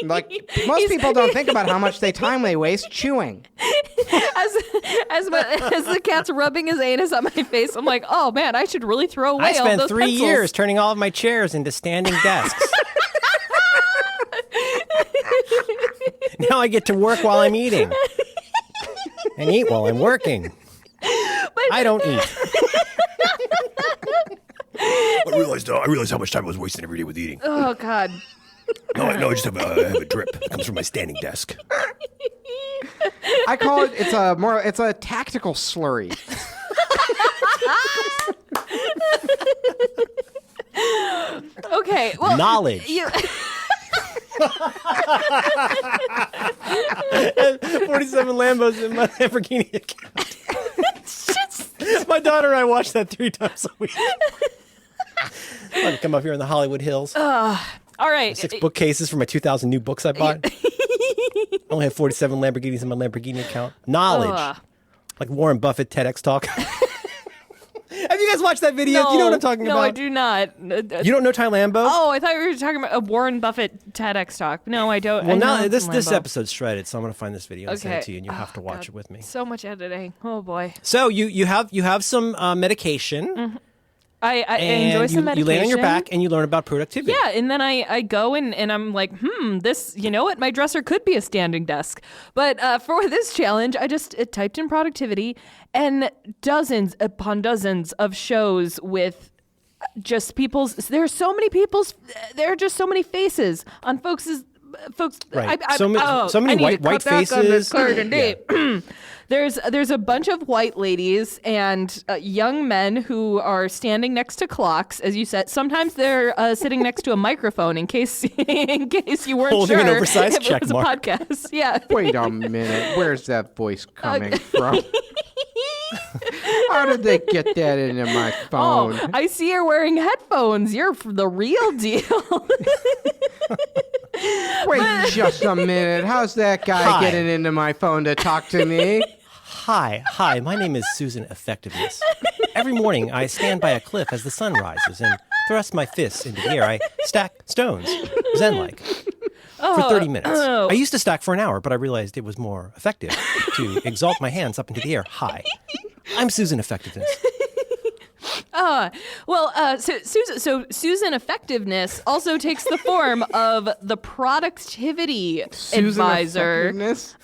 Like, most people don't think about how much time they waste chewing. as the cat's rubbing his anus on my face, I'm like, oh man, I should really throw away I all spent those 3 pencils. years turning all of my chairs into standing desks. Now I get to work while I'm eating. And eat while I'm working. I don't eat. I realized how much time I was wasting every day with eating. Oh God. No, I just have a drip that comes from my standing desk. I call it, it's a tactical slurry. Okay. Well, Knowledge. 47 Lambos in my Lamborghini account. My daughter and I watch that 3 times a week. I'm going to come up here in the Hollywood Hills. All right. 6 bookcases for my 2,000 new books I bought. I only have 47 Lamborghinis in my Lamborghini account. Knowledge. Like Warren Buffett TEDx talk. Have you guys watched that video? Do you know what I'm talking about? No, I do not. You don't know Ty Lambo? Oh, I thought you were talking about a Warren Buffett TEDx talk. No, I don't. Well, I now know this Lambo. episode's shredded, so I'm going to find this video and send it to you, and you have to watch it with me. So much editing. Oh boy. So you have some medication. I enjoy some medication. You lay on your back and you learn about productivity. Yeah, and then I go and I'm like, this, you know what? My dresser could be a standing desk. But for this challenge, I just typed in productivity, and dozens upon dozens of shows with just there are so many there are just so many faces on folks. Right. So many white faces. There's a bunch of white ladies and young men who are standing next to clocks, as you said. Sometimes they're sitting next to a microphone in case you weren't holding sure an oversized if it check was mark. a podcast. Yeah. Wait a minute. Where's that voice coming from? How did they get that into my phone? Oh, I see you're wearing headphones. You're the real deal. Wait just a minute. How's that guy Hi. getting into my phone to talk to me? Hi, my name is Susan Effectiveness. Every morning I stand by a cliff as the sun rises and thrust my fists into the air. I stack stones, zen-like, for 30 minutes. I used to stack for an hour, but I realized it was more effective to exalt my hands up into the air. Hi, I'm Susan Effectiveness. So Susan Effectiveness also takes the form of the productivity Susan advisor. Effectiveness?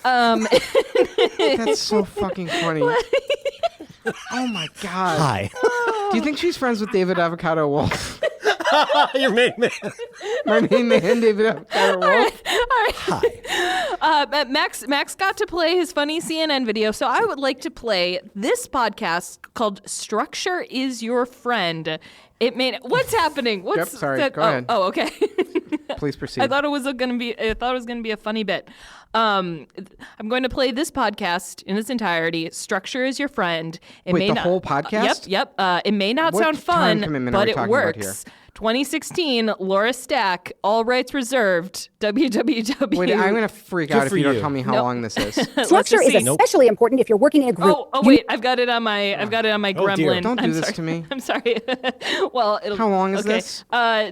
That's so fucking funny. Oh my god. Hi. Do you think she's friends with David Avocado Wolf? Your main man. My main man, David Avocado Wolf. Hi. Max got to play his funny CNN video, so I would like to play this podcast called "Structure Is Your Friend." What's happening? What's Yep, sorry, that? go ahead. Oh, okay. Please proceed. I thought it was gonna be a funny bit. I'm going to play this podcast in its entirety. Structure is your friend. Wait, the whole podcast? Yep. It may not What sound time fun, commitment are but we it talking about here? works. 2016, Laura Stack, all rights reserved. www. Wait, I'm gonna freak out if for you don't you. tell me how Nope. long this is. Structure is especially important if you're working in a group. Oh wait, I've got it on my Oh, dear. Gremlin. Don't do I'm this sorry. to me. I'm sorry. Well, it'll, How long is okay. this?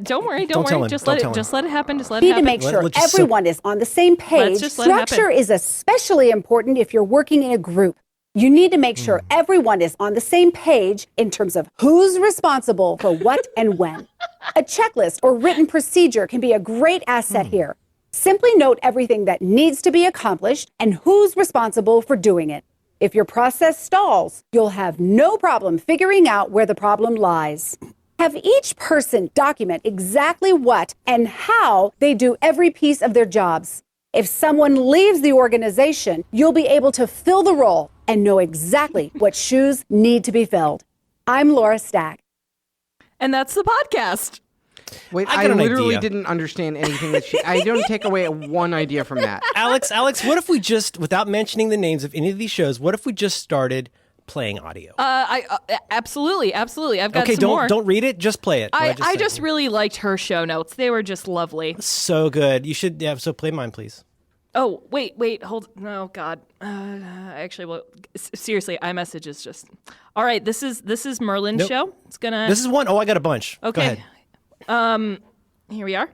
Don't worry. Don't tell him. Just Don't let tell it. him. Just let it happen. Just let it Need to happen. make sure let's just everyone is on the same page. just let it happen. Structure is especially important if you're working in a group. You need to make sure everyone is on the same page in terms of who's responsible for what and when. A checklist or written procedure can be a great asset here. Simply note everything that needs to be accomplished and who's responsible for doing it. If your process stalls, you'll have no problem figuring out where the problem lies. Have each person document exactly what and how they do every piece of their jobs. If someone leaves the organization, you'll be able to fill the role and know exactly what shoes need to be filled. I'm Laura Stack. And that's the podcast. Wait, I I got an literally idea. didn't understand anything that I don't take away one idea from that. Alex, what if we just, without mentioning the names of any of these shows, what if we just started playing audio? Absolutely. I've got Okay, some more. don't read it, just play it. what I said. just really liked her show notes. They were just lovely. So good. You should, so play mine, please. Oh, wait, hold. No, God. Actually, well, seriously, iMessage is just. All right, this is Merlin's Nope. show. It's gonna. This is one. Oh, I got a bunch. Go okay. ahead. Here we are.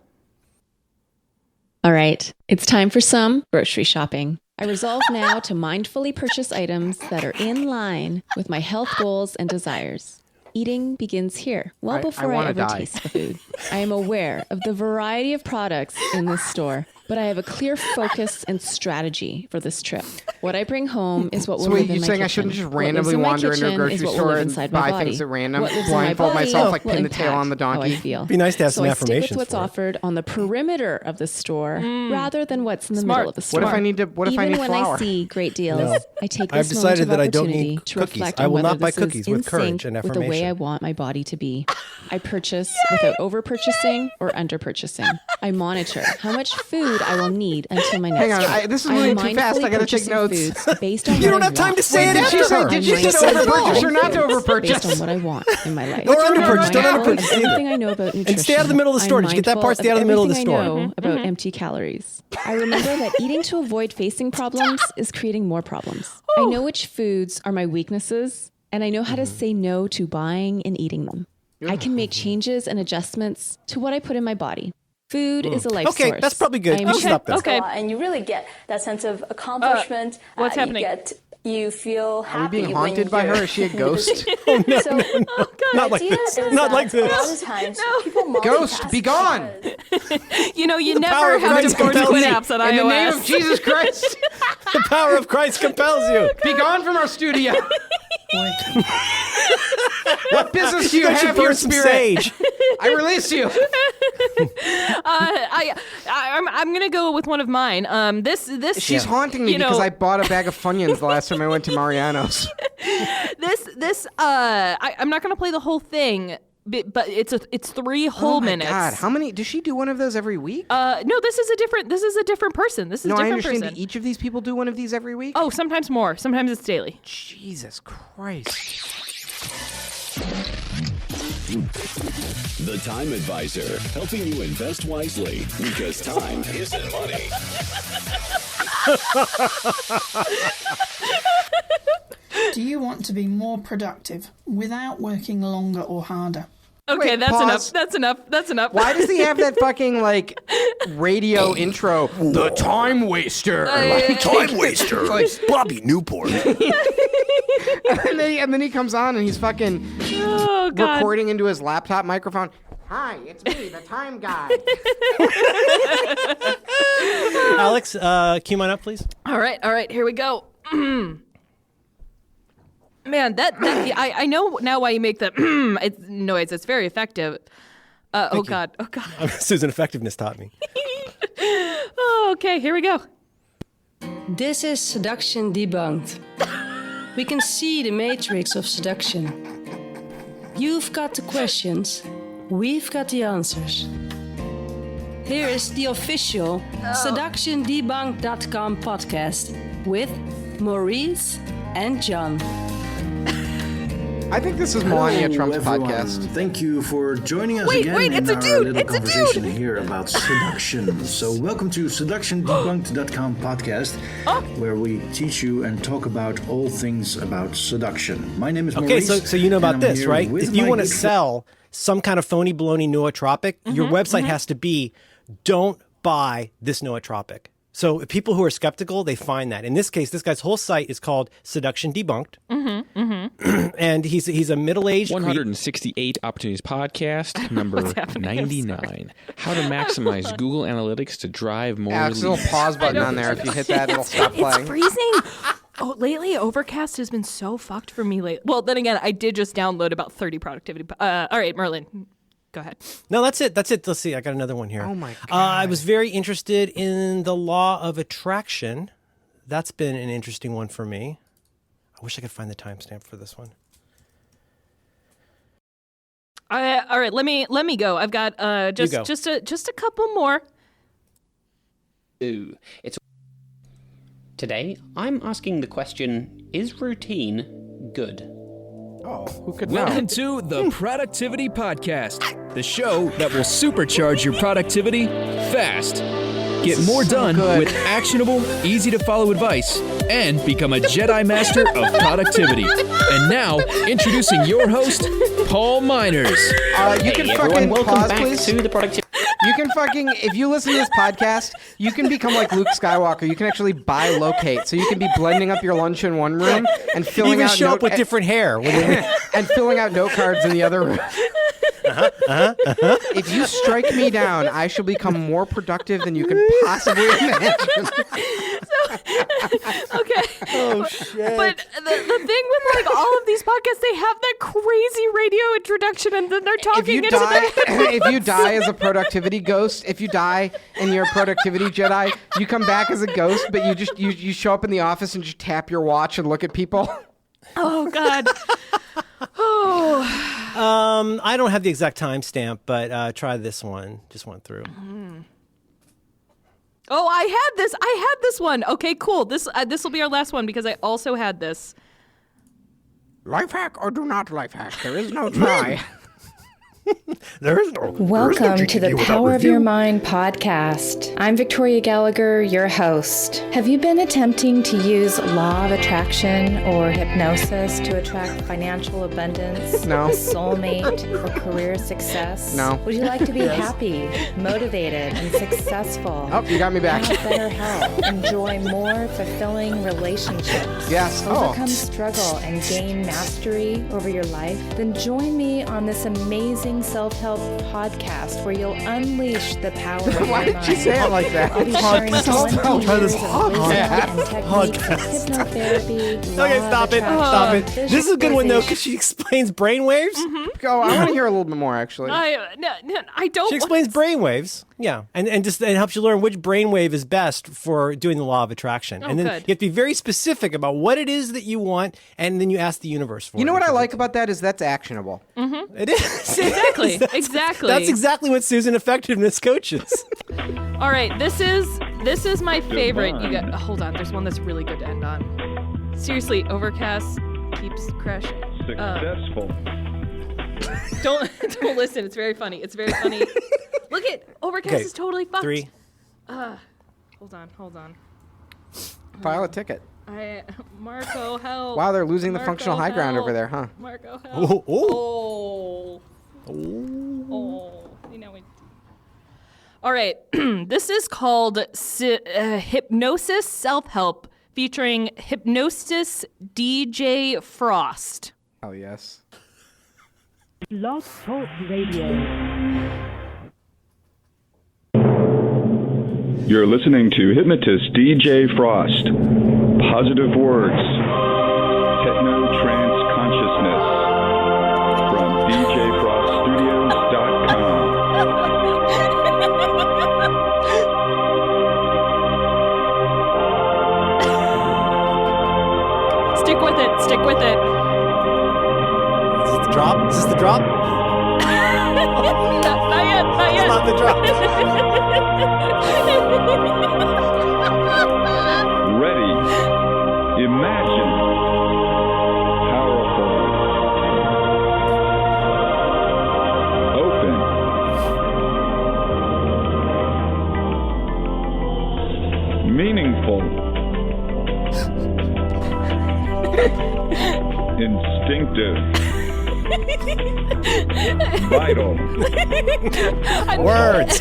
All right, it's time for some grocery shopping. I resolve now to mindfully purchase items that are in line with my health goals and desires. Eating begins here, well I before I wanna ever die. taste the food. I am aware of the variety of products in this store, but I have a clear focus and strategy for this trip. What I bring home is what will So wait, live in you're my saying I kitchen. shouldn't just What lives randomly in my wander into a kitchen grocery is what will store live and inside my buy body. things at random, What lives in my blindfold body myself like will pin the tail on the impact how donkey? I feel. Be nice to have So some I stick with affirmations what's for it. offered on the perimeter of the store rather than what's in the Smart. middle of the store. What if I need Even when flour? I see great deals, No. I take I've this decided moment of that I don't opportunity need to cookies. reflect I on will whether not buy this is cookies in with courage sync and with the way affirmation. I want my body to be. I purchase without over-purchasing or under-purchasing. I monitor how much food I will need until my next Hang on, trip. this is moving too fast. mindfully I gotta take purchasing notes. foods based on You what don't I have time want. to say it Did after she say, her. did she I'm say mindful overpurchase or not to foods overpurchase? Based on what I want in my life. Or underpurchase. Don't Mindful underpurchase of either. everything I know about nutrition. And stay out of the middle of the store. I'm Did you get that mindful part? Stay out of the middle of the everything store. I know about empty calories. I remember that eating to avoid facing problems is creating more problems. I know which foods are my weaknesses, and I know how to say no to buying and eating them. I can make changes and adjustments to what I put in my body. Food is a life source. Okay, that's probably good. I am We should stop there. Okay. And you really get that sense of accomplishment. What's happening? You feel Are we happy. being haunted by her? Is she a ghost? Not like this. Not like A lot this. of times, people Ghost, multitask be gone! because- You know, you power never of have Christ to force compels quit me. apps on In the iOS. name of Jesus Christ, The power of Christ compels you. be gone from our studio. What business do you You should have here, burn some spirit? sage. I release you. I'm gonna go with one of mine. This She's haunting me you know, because I bought a bag of Funyuns the last time I went to Mariano's. I'm not gonna play the whole thing, but it's 3 whole Oh my minutes. God, how many? Does she do one of those every week? No, this is a different person. This is No, a I different understand. person. Do each of these people do one of these every week? Oh, sometimes more. Sometimes it's daily. Jesus Christ. The Time Advisor, helping you invest wisely because time isn't money. Do you want to be more productive without working longer or harder? Okay, Wait, that's pause. enough. That's enough. That's enough. Why does he have that fucking like radio intro? The time waster. Like, Time waster. Bobby Newport. and then he comes on and he's fucking oh God. recording into his laptop microphone. Hi, it's me, the time guy. Alex, cue mine up, please. All right. Here we go. Man, I know now why you make that noise. It's very effective. Oh God. Susan Effectiveness taught me. Oh, okay. Here we go. This is Seduction Debunked. We can see the matrix of seduction. You've got the questions, we've got the answers. Here is the official SeductionDebunked.com podcast with Maurice and John. I think this is Melania Trump's podcast. Thank you for joining us Wait, again it's in a our dude! little It's a conversation dude! here about seduction. So welcome to SeductionDebunked.com podcast, where we teach you and talk about all things about seduction. My name is Okay, Maurice. so you know and about I'm this, here right? with If you my want to good sell some kind of phony baloney nootropic, your website has to be don't buy this nootropic. So people who are skeptical, they find that. In this case, this guy's whole site is called Seduction Debunked. And he's a middle-aged 168 Opportunities Podcast, number 99. How to maximize Google Analytics to drive more There's a little leads. pause button on there. If you hit that, it'll stop It's playing. freezing. Oh, lately Overcast has been so fucked for me lately. Well, then again, I did just download about 30 productivity. All right, Merlin, go ahead. No, that's it. Let's see. I got another one here. Oh my God. I was very interested in the law of attraction. That's been an interesting one for me. I wish I could find the timestamp for this one. All right, let me go. I've got just a couple more. Ooh, it's today. I'm asking the question: is routine good? Oh, who could Welcome to the Productivity Podcast, the show that will supercharge your productivity fast. Get more done with actionable, easy-to-follow advice and become a Jedi Master of productivity. And now, introducing your host, Paul Miners. You can fucking pause, please. To the productivity. You can fucking, if you listen to this podcast, you can become like Luke Skywalker. You can actually buy-locate, so you can be blending up your lunch in one room and filling Even out show up with different hair. and filling out note cards in the other room. If you strike me down, I shall become more productive than you can possibly imagine. Okay. Oh shit. But the thing with like all of these podcasts, they have that crazy radio introduction, and then they're talking If you into die, their if you die as a productivity ghost, if you die and you're a productivity Jedi, you come back as a ghost, but you show up in the office and just tap your watch and look at people. Oh God. Oh. I don't have the exact timestamp, but try this one. Just went through. Oh, I had this one. Okay, cool. This will be our last one because I also had this. Life hack or do not life hack? There is no try. There is no. Welcome to the Power of Your Mind podcast. I'm Victoria Gallagher, your host. Have you been attempting to use law of attraction or hypnosis to attract financial abundance, No. a soulmate, or career success? No. Would you like to be happy, motivated, and successful? Oh, you got me back. Have better health, enjoy more fulfilling relationships, Yes. overcome struggle, and gain mastery over your life? Then join me on this amazing self-help podcast where you'll unleash the power of your Why mind. did you say it like that? I'll be sharing 20 Try this years of wisdom and techniques of podcast. hypnotherapy, law Okay, of stop it. Stop it. This is a good one, though, because she explains brainwaves. Go. I want to hear a little bit more, actually. I don't. She explains brainwaves. Yeah, and helps you learn which brainwave is best for doing the law of attraction. And then good. you have to be very specific about what it is that you want, and then you ask the universe for it. You know what I like about that is that's actionable. It is. Exactly. That's exactly what Susan Effectiveness coaches. All right, this is my favorite. You got. Hold on, there's one that's really good to end on. Seriously, Overcast keeps crashing. Successful. Don't listen. It's very funny. Look at Overcast Okay, is totally fucked. 3. Hold on. File a ticket. Marco, help. Wow, they're losing the Marco, functional high ground over there, huh? Marco, help. Oh. You know we. All right, this is called Hypnosis Self-Help featuring Hypnosis DJ Frost. Oh, yes. Blog Talk Radio. You're listening to hypnotist DJ Frost. Positive words. Techno-trance consciousness. From DJFrostStudios.com. Stick with it. Is this the drop? Is this the drop? Not yet. It's not the drop. Ready. Imagine. Powerful. Open. Meaningful. Instinctive. Vital. Words.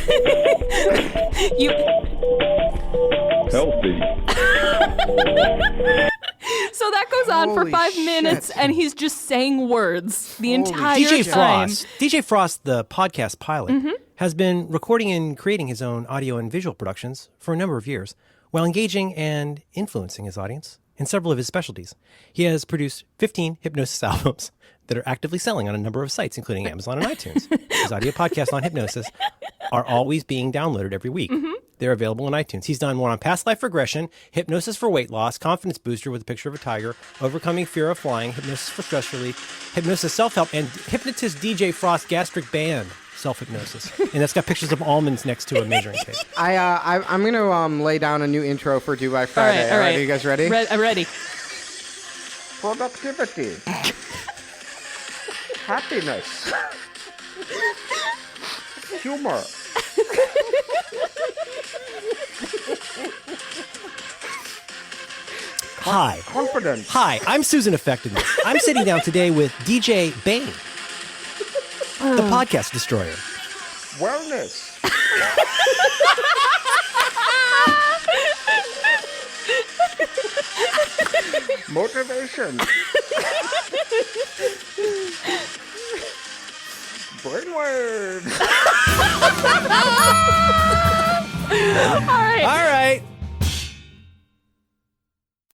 Healthy. So that goes on for Holy 5 minutes, shit. and he's just saying words the entire DJ time. Frost. DJ Frost, the podcast pilot, has been recording and creating his own audio and visual productions for a number of years, while engaging and influencing his audience in several of his specialties. He has produced 15 hypnosis albums that are actively selling on a number of sites, including Amazon and iTunes. His audio podcasts on hypnosis are always being downloaded every week. They're available on iTunes. He's done one on past life regression, hypnosis for weight loss, confidence booster with a picture of a tiger, overcoming fear of flying, hypnosis for stress relief, hypnosis self-help, and hypnotist DJ Frost gastric band self-hypnosis. And that's got pictures of almonds next to a measuring tape. I'm going to lay down a new intro for Do by Friday. All right. Are you guys ready? I'm ready. Productivity. Happiness. Humor. Hi. Confidence. Hi, I'm Susan Effectiveness. I'm sitting down today with DJ Bane, the podcast destroyer. Wellness. Motivation. Brainwave. All right. All right.